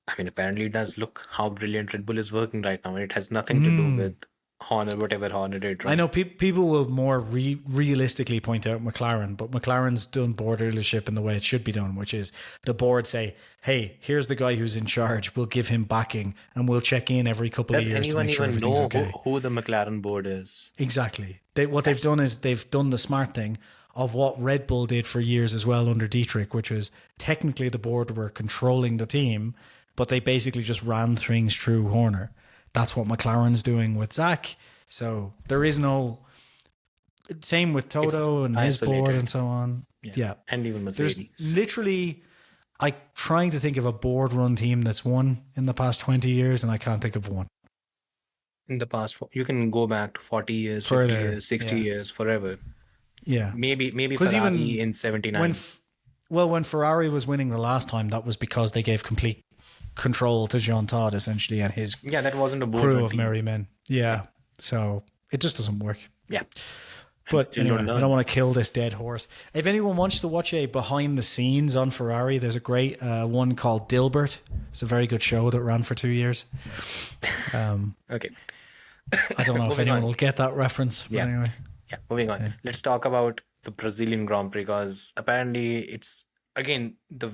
I mean, apparently it does. Look how brilliant Red Bull is working right now. And it has nothing to do with Horner, whatever Horner did, right? I know people will more realistically point out McLaren, but McLaren's done board leadership in the way it should be done, which is the board say, hey, here's the guy who's in charge. We'll give him backing and we'll check in every couple of years to make sure everything's know okay. who the McLaren board is? Exactly. They've done is they've done the smart thing of what Red Bull did for years as well under Dietrich, which was technically the board were controlling the team, but they basically just ran things through Horner. That's what McLaren's doing with Zach. So there is no same with Toto and his board and so on. Yeah. And even Mercedes. There's literally, I'm trying to think of a board run team that's won in the past 20 years and I can't think of one. In the past, you can go back to 40 years, 50 years, 60 years, forever. Yeah. Maybe Ferrari even in 79. When Ferrari was winning the last time, that was because they gave complete control to Jean Todt essentially and his that wasn't a board crew of merry men. Yeah. So it just doesn't work. Yeah. But anyway, I don't want to kill this dead horse. If anyone wants to watch a behind the scenes on Ferrari, there's a great one called Dilbert. It's a very good show that ran for 2 years. Okay. I don't know if anyone will get that reference. But anyway. Yeah, moving on. Let's talk about the Brazilian Grand Prix because apparently it's again the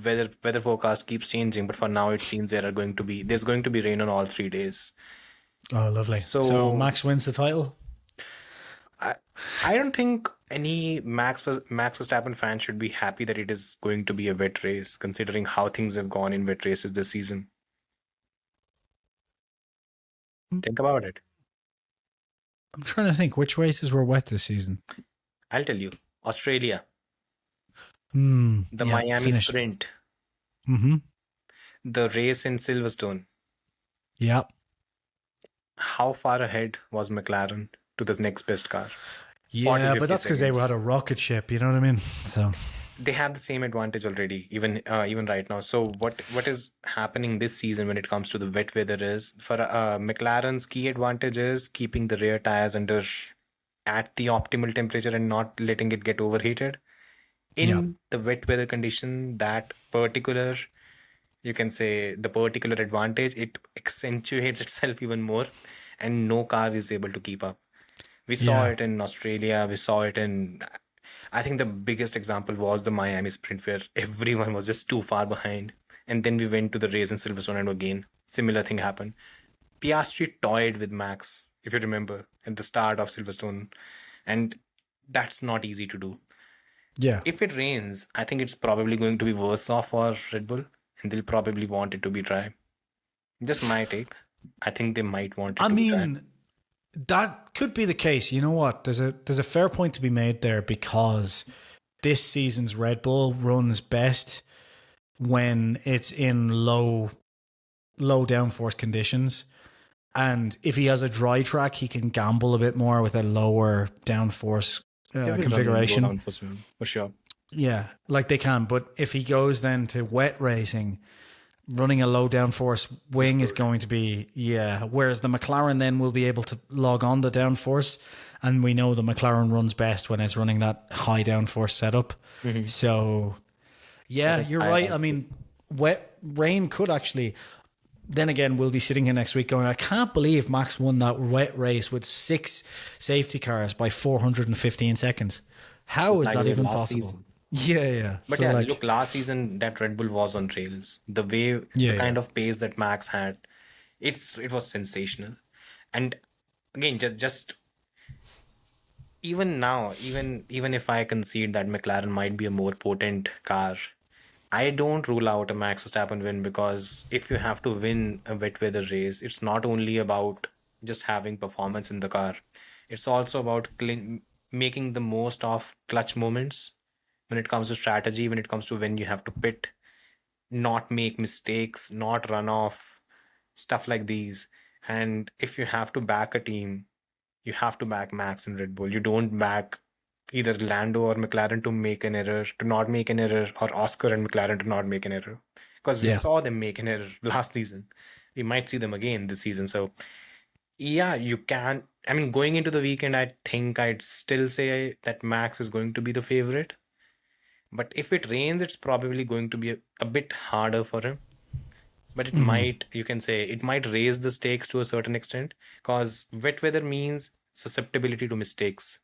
weather forecast keeps changing, but for now it seems there's going to be rain on all 3 days. Oh, lovely. So Max wins the title? I don't think any Max Verstappen fan should be happy that it is going to be a wet race, considering how things have gone in wet races this season. Think about it. I'm trying to think which races were wet this season. I'll tell you. Australia. The Miami Sprint. Mm-hmm. The race in Silverstone. Yeah. How far ahead was McLaren to this next best car? Yeah, but that's because they had a rocket ship, you know what I mean? So they have the same advantage already, even right now. So what is happening this season when it comes to the wet weather is for McLaren's key advantage is keeping the rear tires at the optimal temperature and not letting it get overheated. In the wet weather condition, that particular, you can say the particular advantage, it accentuates itself even more and no car is able to keep up. We saw it in Australia. We saw it in, I think the biggest example was the Miami Sprint where everyone was just too far behind. And then we went to the race in Silverstone and again, similar thing happened. Piastri toyed with Max, if you remember, at the start of Silverstone. And that's not easy to do. Yeah. If it rains, I think it's probably going to be worse off for Red Bull and they'll probably want it to be dry. Just my take. I think they might want it to be dry. That could be the case. You know what? There's a fair point to be made there because this season's Red Bull runs best when it's in low downforce conditions. And if he has a dry track, he can gamble a bit more with a lower downforce configuration. For sure. Yeah, like they can. But if he goes then to wet racing, running a low downforce wing is going to be, whereas the McLaren then will be able to log on the downforce. And we know the McLaren runs best when it's running that high downforce setup. Mm-hmm. So, you're right. I mean, rain could actually... Then again, we'll be sitting here next week going, I can't believe Max won that wet race with 6 safety cars by 415 seconds. How is that even possible? Season. Yeah. But look, last season that Red Bull was on rails. The way, the kind of pace that Max had, it was sensational. And again, just even now, even if I concede that McLaren might be a more potent car, I don't rule out a Max Verstappen win because if you have to win a wet weather race, it's not only about just having performance in the car. It's also about making the most of clutch moments when it comes to strategy, when it comes to when you have to pit, not make mistakes, not run off, stuff like these. And if you have to back a team, you have to back Max and Red Bull. You don't back either Lando or McLaren to not make an error, or Oscar and McLaren to not make an error. Because we saw them make an error last season. We might see them again this season. So, you can. I mean, going into the weekend, I think I'd still say that Max is going to be the favorite. But if it rains, it's probably going to be a bit harder for him. but it might, you can say, it might raise the stakes to a certain extent, because wet weather means susceptibility to mistakes.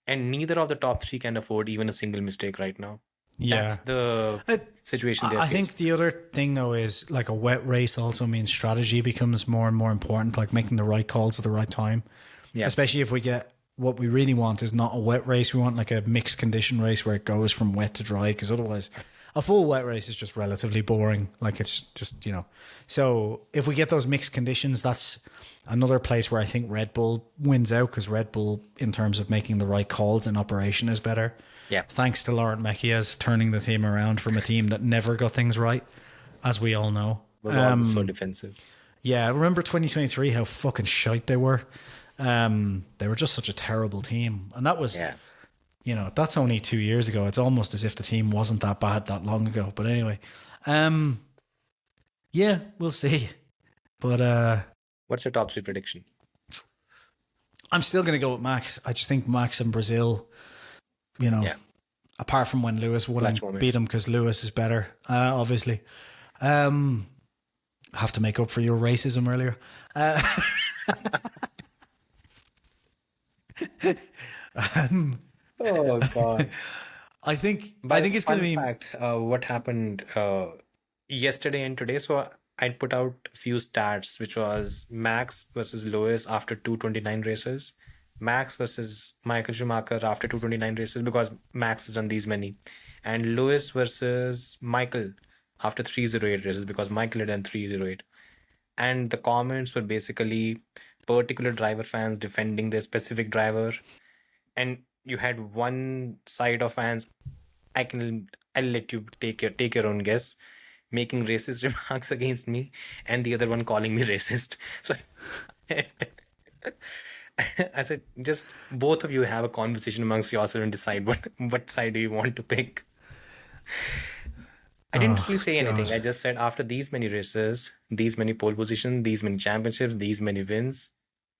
And neither of the top three can afford even a single mistake right now. That's the situation they're I facing. think the other thing though is like a wet race also means strategy becomes more and more important, like making the right calls at the right time. Yeah. Especially if we get what we really want is not a wet race. We want like a mixed condition race where it goes from wet to dry, because otherwise a full wet race is just relatively boring. Like it's just, so if we get those mixed conditions, that's another place where I think Red Bull wins out, because Red Bull, in terms of making the right calls in operation, is better. Yeah. Thanks to Laurent Mekies turning the team around from a team that never got things right, as we all know. Was always so defensive. Yeah, remember 2023, how fucking shite they were? They were just such a terrible team. And that was, that's only 2 years ago. It's almost as if the team wasn't that bad that long ago. But anyway, yeah, we'll see. But what's your top three prediction? I'm still going to go with Max. I just think Max and Brazil, apart from when Lewis wouldn't beat him because Lewis is better, obviously. Have to make up for your racism earlier. Oh God! I think it's going to be. Fact, what happened yesterday and today? So I put out a few stats, which was Max versus Lewis after 229 races, Max versus Michael Schumacher after 229 races, because Max has done these many, and Lewis versus Michael after 308 races, because Michael had done 308. And the comments were basically particular driver fans defending their specific driver, and you had one side of fans, I'll let you take your own guess, making racist remarks against me, and the other one calling me racist. So I said, just both of you have a conversation amongst yourself and decide what side do you want to pick. I didn't really say anything. I just said, after these many races, these many pole positions, these many championships, these many wins,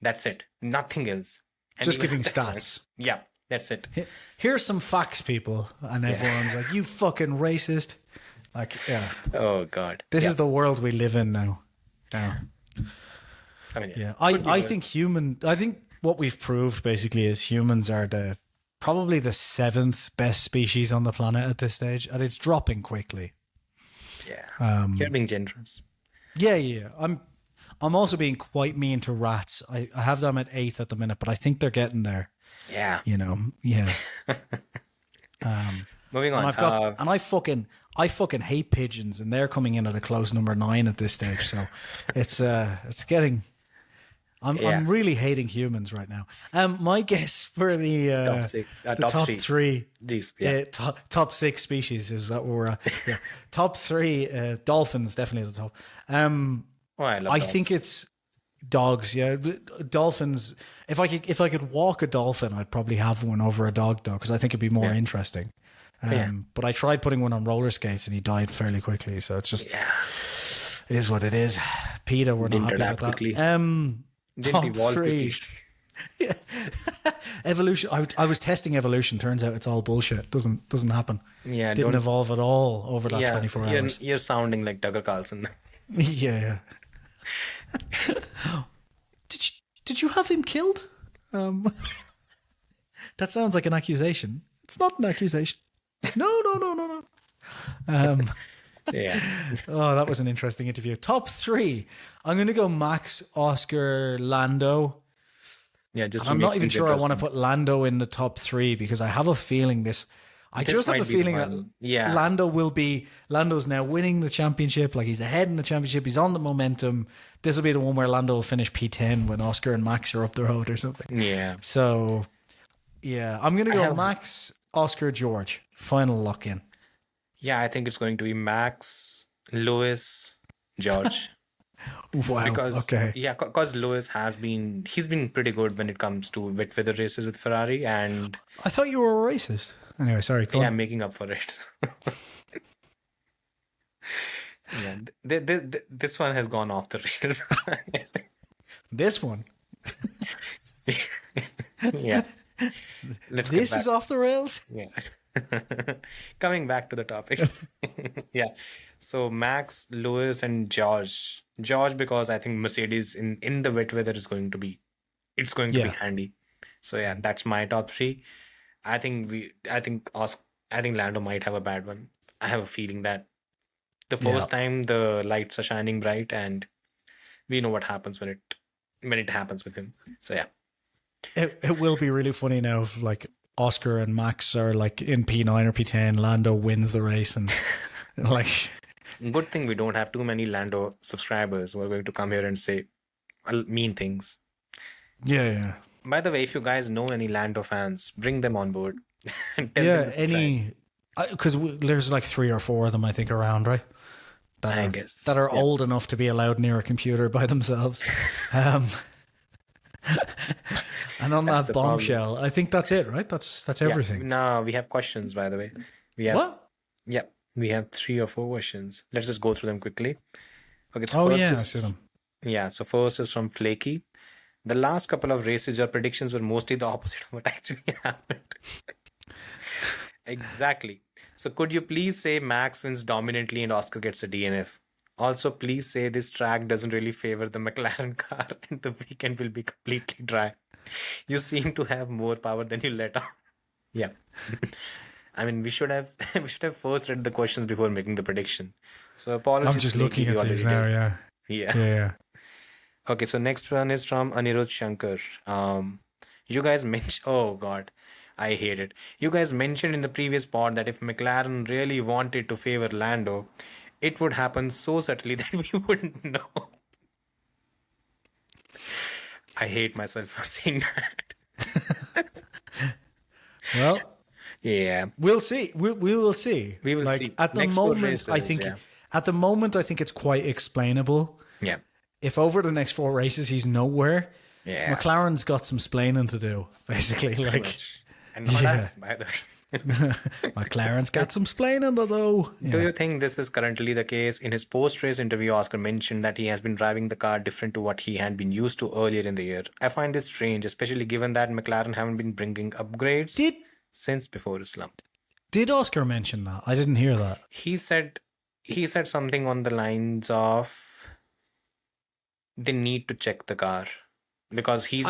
that's it. Nothing else. And just giving stats. Yeah, that's it. Here's some facts, people. And everyone's like, you fucking racist. Like, yeah. Oh, God. This is the world we live in now. I mean, I think what we've proved basically is humans are probably the 7th best species on the planet at this stage, and it's dropping quickly. Yeah. You're being generous. Yeah. I'm also being quite mean to rats. I have them at 8th at the minute, but I think they're getting there. Yeah. Yeah. Moving on. And I fucking hate pigeons, and they're coming in at a close number 9 at this stage. So it's getting. I'm really hating humans right now. My guess for the top three. Jeez, yeah. Top 6 species is that where we're at. Yeah. Top 3 dolphins, definitely at the top. I love dogs. think it's dogs. Yeah, dolphins. If I could walk a dolphin, I'd probably have one over a dog though, because I think it'd be more interesting. But I tried putting one on roller skates and he died fairly quickly. So it's just it is what it is. PETA, we're not happy with that. Quickly. Top 3. Yeah. Evolution. I was testing evolution. Turns out it's all bullshit. Doesn't happen. Yeah, didn't evolve at all over that 24 hours. You're sounding like Tucker Carlson. Yeah. Did you have him killed? That sounds like an accusation. It's not an accusation. No. Yeah. Oh, that was an interesting interview. Top 3. I'm going to go Max, Oscar, Lando. Yeah, I'm not even sure I want to put Lando in the top 3 because I have a feeling I just have a feeling that Lando's now winning the championship. Like, he's ahead in the championship. He's on the momentum. This will be the one where Lando will finish P10 when Oscar and Max are up the road or something. Yeah. So, yeah, I'm going to go Max, Oscar, George. Final lock in. Yeah, I think it's going to be Max, Lewis, George. Wow. Because Lewis he's been pretty good when it comes to wet weather races with Ferrari, and I thought you were a racist. Anyway, sorry. Go on. I'm making up for it. This one has gone off the rails. This one. Yeah. This is off the rails. Yeah. Coming back to the topic. Yeah. So Max, Lewis, and George. George, because I think Mercedes in the wet weather is going to be, it's going to be Yeah. handy. So yeah, that's my top three. I think Lando might have a bad one. I have a feeling that the first time the lights are shining bright, and we know what happens when it happens with him. So yeah. It will be really funny now if like Oscar and Max are like in P9 or P10, Lando wins the race and like Good thing we don't have too many Lando subscribers who are going to come here and say mean things. yeah. By the way, if you guys know any Lando fans, bring them on board. And tell them Yeah, to subscribe. any because there's like 3 or 4 of them I think around, right? I guess. That are old enough to be allowed near a computer by themselves. And on That's that the problem. bombshell, I think that's it, right? That's everything. No, we have questions, by the way. We have What? Yeah, we have 3 or 4 questions. Let's just go through them quickly. Okay, so Oh first yeah, I is see them. so first is from Flaky. The last couple of races, your predictions were mostly the opposite of what actually happened. Exactly. So could you please say Max wins dominantly and Oscar gets a DNF? Also, please say this track doesn't really favor the McLaren car and the weekend will be completely dry. You seem to have more power than you let on. Yeah. I mean, we should have first read the questions before making the prediction. So apologies. I'm just Flaky, looking you at these already now, did. yeah. Yeah. Yeah. Okay, so next one is from Anirudh Shankar. You guys mentioned, oh God, I hate it. You guys mentioned in the previous pod that if McLaren really wanted to favor Lando, it would happen so subtly that we wouldn't know. I hate myself for saying that. Well, Yeah. we'll see. We will see. We will like, see. At the Next 4 moment, I races, think yeah. at the moment I think it's quite explainable. Yeah. If over the next 4 races he's nowhere, Yeah. McLaren's got some splaining to do, basically. Like Much. And not Yeah. us, by the way. McLaren's got some splaining to do. Do you think this is currently the case? In his post-race interview, Oscar mentioned that he has been driving the car different to what he had been used to earlier in the year. I find this strange, especially given that McLaren haven't been bringing upgrades since before his slump. Did Oscar mention that? I didn't hear that. He said something on the lines of they need to check the car because he's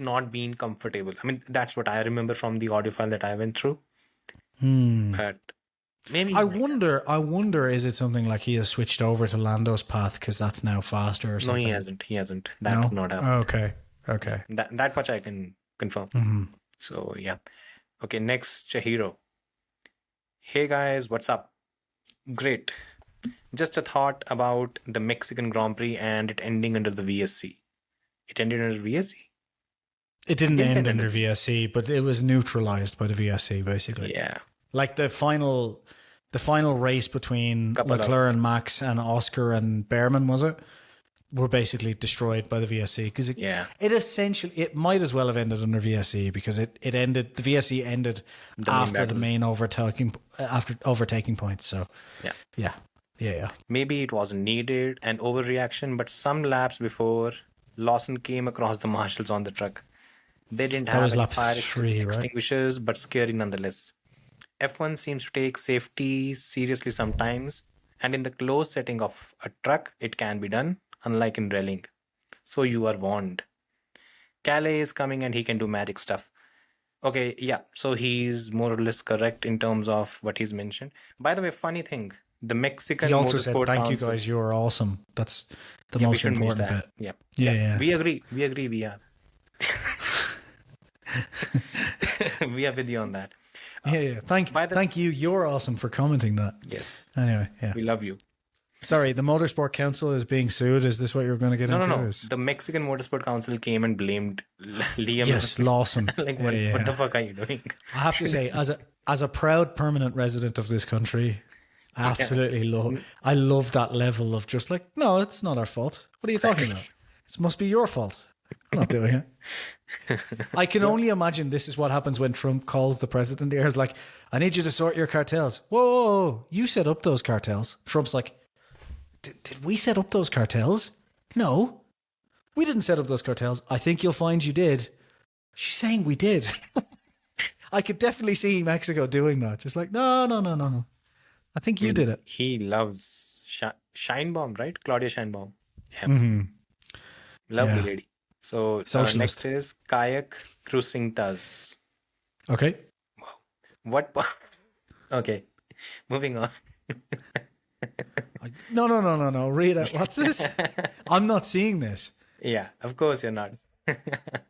not been comfortable. I mean, that's what I remember from the audio file that I went through. But maybe I wonder, is it something like he has switched over to Lando's path because that's now faster or No, something? he hasn't. That's not happened. Okay. That much I can confirm. Mm-hmm. So yeah. Okay, next Chahiro. Hey guys, what's up? Great. Just a thought about the Mexican Grand Prix and it ending under the VSC. It ended under VSC? It didn't It end ended under VSC, but it was neutralized by the VSC, basically. Yeah. Like the final race between Couple of- Leclerc and Max and Oscar and Behrman, was it? Were basically destroyed by the VSC because it might as well have ended under VSC because the VSC ended after the main overtaking points. So yeah. Maybe it wasn't needed, an overreaction, but some laps before, Lawson came across the marshals on the truck. They didn't have was any lap fire 3, right? extinguishers, but scary nonetheless. F1 seems to take safety seriously sometimes, and in the closed setting of a truck, it can be done, unlike in rallying. So you are warned. Calais is coming and he can do magic stuff. Okay, yeah, so he's more or less correct in terms of what he's mentioned. By the way, funny thing, the Mexican He also said, Motorsport "Thank you Council- guys, you are awesome." That's the Yeah, we most shouldn't miss important that. bit. Yeah. We agree, we are. We are with you on that. Yeah. Thank you. You're awesome for commenting that. Yes, Anyway, yeah. we love you. Sorry, the Motorsport Council is being sued. Is this what you're going to get into? No. Is- The Mexican Motorsport Council came and blamed Liam. Yes, Lawson. Like, Yeah. what the fuck are you doing? I have to say, as a proud permanent resident of this country, I absolutely love that level of just like, no, it's not our fault. What are you talking about? It must be your fault. I'm not doing it. I can only imagine this is what happens when Trump calls the president here. Is like, I need you to sort your cartels. Whoa, you set up those cartels. Trump's like, did we set up those cartels? No, we didn't set up those cartels. I think you'll find you did. She's saying we did. I could definitely see Mexico doing that. Just like, no. I think you did it. He loves Scheinbaum, right? Claudia Scheinbaum. Yeah. Lovely Yeah. lady. So Socialist. next is Kayak Crucintas. Okay. What? Okay, moving on. No. Read it. What's this? I'm not seeing this. Yeah, of course you're not.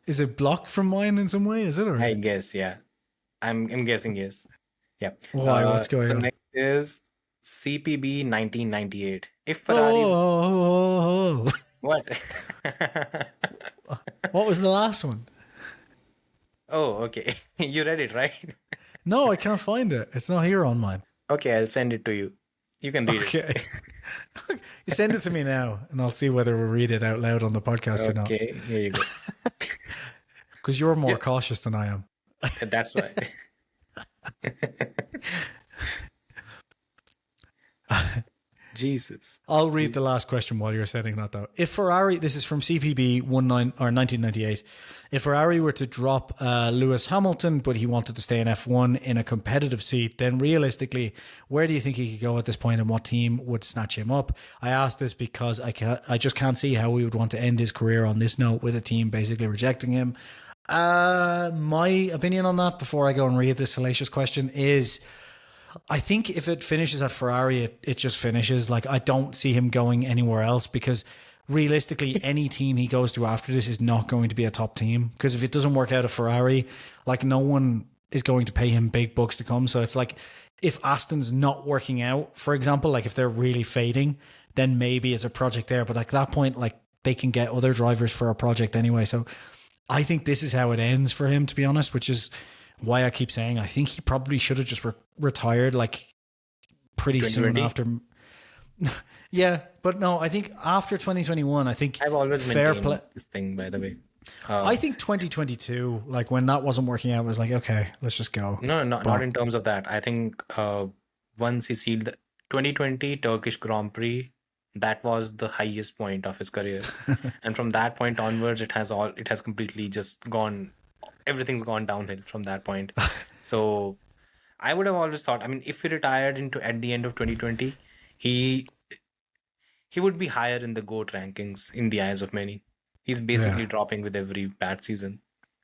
Is it blocked from mine in some way? Is it? Or I guess, yeah. I'm guessing yes. Yeah. why? What's going So on? next is CPB 1998. If Ferrari, Oh. what? What was the last one? Oh, okay. You read it, right? No, I can't find it. It's not here on mine. Okay, I'll send it to you. You can read Okay. You send it to me now, and I'll see whether we read it out loud on the podcast or it. not. Okay, here you go. Because you're more cautious than I am. That's why. Jesus. I'll read the last question while you're setting that though. If Ferrari, this is from CPB 1998. If Ferrari were to drop Lewis Hamilton, but he wanted to stay in F1 in a competitive seat, then realistically, where do you think he could go at this point, and what team would snatch him up? I ask this because I just can't see how we would want to end his career on this note with a team basically rejecting him. My opinion on that, before I go and read this salacious question, is I think if it finishes at Ferrari, it just finishes. Like, I don't see him going anywhere else, because realistically, any team he goes to after this is not going to be a top team. Because if it doesn't work out at Ferrari, like, no one is going to pay him big bucks to come. So it's like, if Aston's not working out, for example, like if they're really fading, then maybe it's a project there. But at that point, like, they can get other drivers for a project anyway. So I think this is how it ends for him, to be honest, which is why I keep saying I think he probably should have just retired like pretty soon after. Yeah, but no, I think after 2021, I think I've always maintained this thing, by the way. I think 2022, like when that wasn't working out, was like, okay, let's just go. No, not in terms of that. I think once he sealed the 2020 Turkish Grand Prix, that was the highest point of his career. And from that point onwards, it has completely just gone. Everything's gone downhill from that point. So I would have always thought, I mean, if he retired at the end of 2020, he would be higher in the GOAT rankings in the eyes of many. He's basically dropping with every bad season.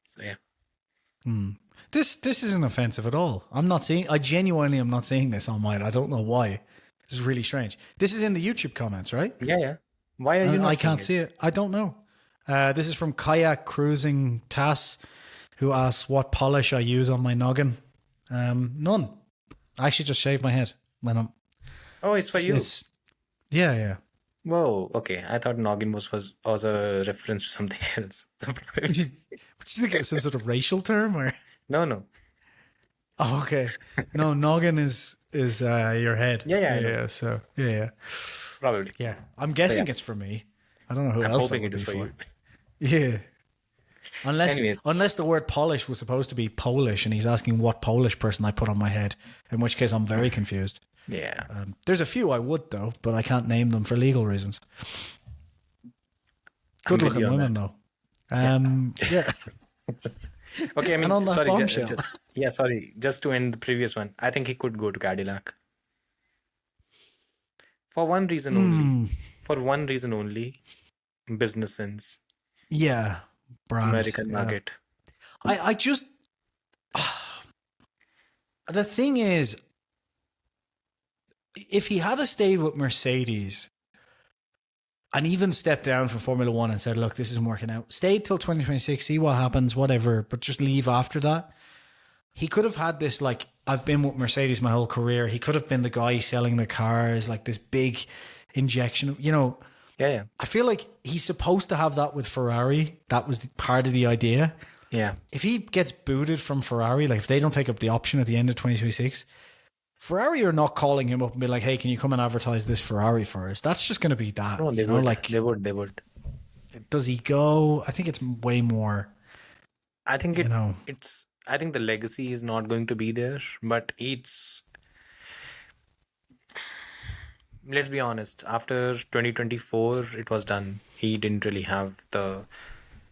So yeah. This isn't offensive at all. I genuinely am not seeing this on mine. I don't know why. This is really strange. This is in the YouTube comments, right? Yeah. Why are you not I can't see it. I don't know. This is from Kayak Cruising Tass, who asks what polish I use on my noggin. None. I actually just shave my head when I'm. Oh, it's for you. Yeah. Whoa. Okay, I thought noggin was a reference to something else. Would you think it was some sort of racial term or? No. Oh, okay. No, noggin is your head. Yeah. So yeah. Probably. Yeah, I'm guessing it's for me. I don't know who I'm else hoping it it is would for be you. Yeah. Unless the word polish was supposed to be Polish, and he's asking what Polish person I put on my head, in which case I'm very confused. Yeah. There's a few I would though, but I can't name them for legal reasons. Good looking women though. Yeah. Okay, I mean, And on that sorry. bombshell. Sorry. Just to end the previous one, I think he could go to Cadillac. For one reason only. For one reason only. Business sense. Yeah. Brand. American market. I just the thing is, if he had stayed with Mercedes and even stepped down from Formula One and said, look, this isn't working out, stayed till 2026, see what happens, whatever, but just leave after that, he could have had this, like, I've been with Mercedes my whole career. He could have been the guy selling the cars, like this big injection, Yeah. I feel like he's supposed to have that with Ferrari. That was part of the idea. Yeah. If he gets booted from Ferrari, like if they don't take up the option at the end of 2026, Ferrari are not calling him up and be like, hey, can you come and advertise this Ferrari for us? That's just going to be that. No, they would. Like, they would. Does he go? I think it's way more. I think I think the legacy is not going to be there, but let's be honest, after 2024 it was done. He didn't really have the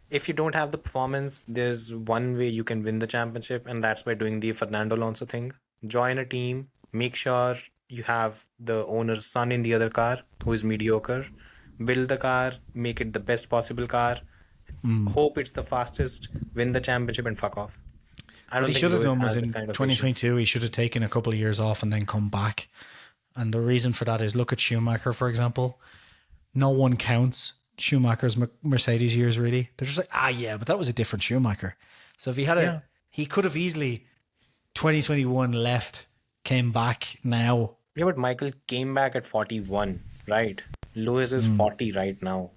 if you don't have the performance, there's one way you can win the championship, and that's by doing the Fernando Alonso thing. Join a team, make sure you have the owner's son in the other car who is mediocre. Build the car, make it the best possible car. Hope it's the fastest, win the championship, and fuck off. I don't What he think should have Lewis done was has in the kind of 2022, he should have taken a couple of years off and then come back. And the reason for that is look at Schumacher, for example. No one counts Schumacher's Mercedes years, really. They're just like, yeah, but that was a different Schumacher. So if he had he could have easily 2021 left, came back now. Yeah, but Michael came back at 41, right? Lewis is 40 right now.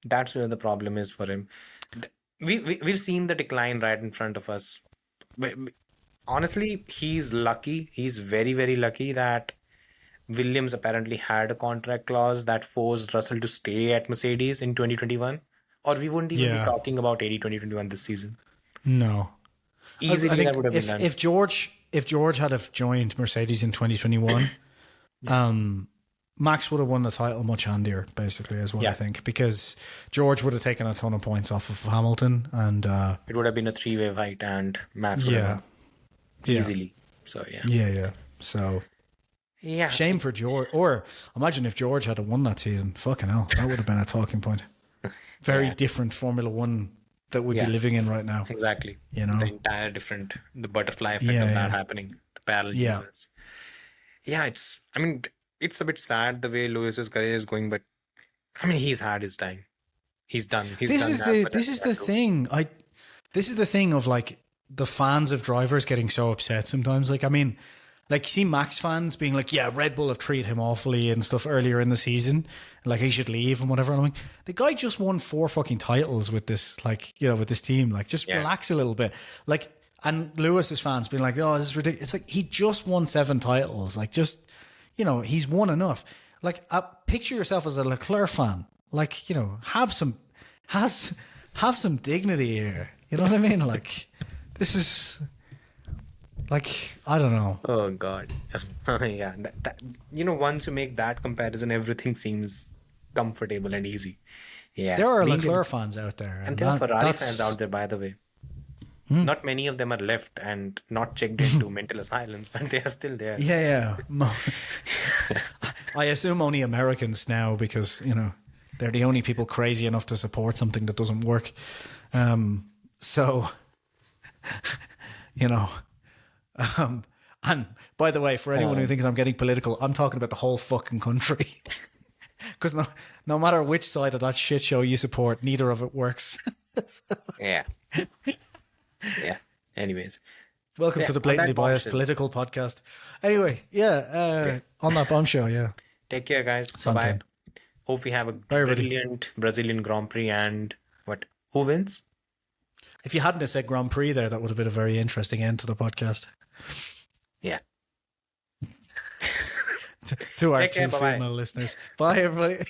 That's where the problem is for him. We've seen the decline right in front of us. Honestly, he's lucky. He's very, very lucky that Williams apparently had a contract clause that forced Russell to stay at Mercedes in 2021. Or we wouldn't even be talking about 2021 this season. No. Easily, I think that would have been done. If George had have joined Mercedes in 2021, Max would have won the title much handier, basically, is what I think, because George would have taken a ton of points off of Hamilton, and it would have been a three-way fight, and Max would have won easily. So So shame for George. Or imagine if George had won that season. Fucking hell, that would have been a talking point. Very different Formula One that we'd be living in right now. Exactly. You know, the entire different, the butterfly effect of that happening, the parallel universe. Yeah, it's a bit sad the way Lewis's career is going, but I mean, he's had his time. He's done. This is the thing of like the fans of drivers getting so upset sometimes. Like, I mean, like, you see Max fans being like, yeah, Red Bull have treated him awfully and stuff earlier in the season. Like, he should leave and whatever. And I'm like, the guy just won 4 fucking titles with this, like, you know, with this team. Like, just relax a little bit. Like, and Lewis's fans being like, oh, this is ridiculous. It's like, he just won 7 titles. Like, just, you know, he's won enough. Like, picture yourself as a Leclerc fan. Like, you know, have some dignity here. You know what I mean? Like, this is... Like, I don't know. Oh, God. Yeah. That, you know, once you make that comparison, everything seems comfortable and easy. Yeah. There are Leclerc fans out there. And there are Ferrari fans out there, by the way. Not many of them are left and not checked into mental asylums, but they are still there. Yeah. I assume only Americans now because, you know, they're the only people crazy enough to support something that doesn't work. So, you know... and by the way, for anyone who thinks I'm getting political, I'm talking about the whole fucking country. Because no matter which side of that shit show you support, neither of it works. Yeah. Anyways. Welcome to the Blatantly Biased Political Podcast. Anyway, on that bombshell, Take care, guys. Bye-bye. Hope we have a brilliant Brazilian Grand Prix and who wins? If you hadn't have said Grand Prix there, that would have been a very interesting end to the podcast. Yeah. To our 2 female listeners. Bye, everybody.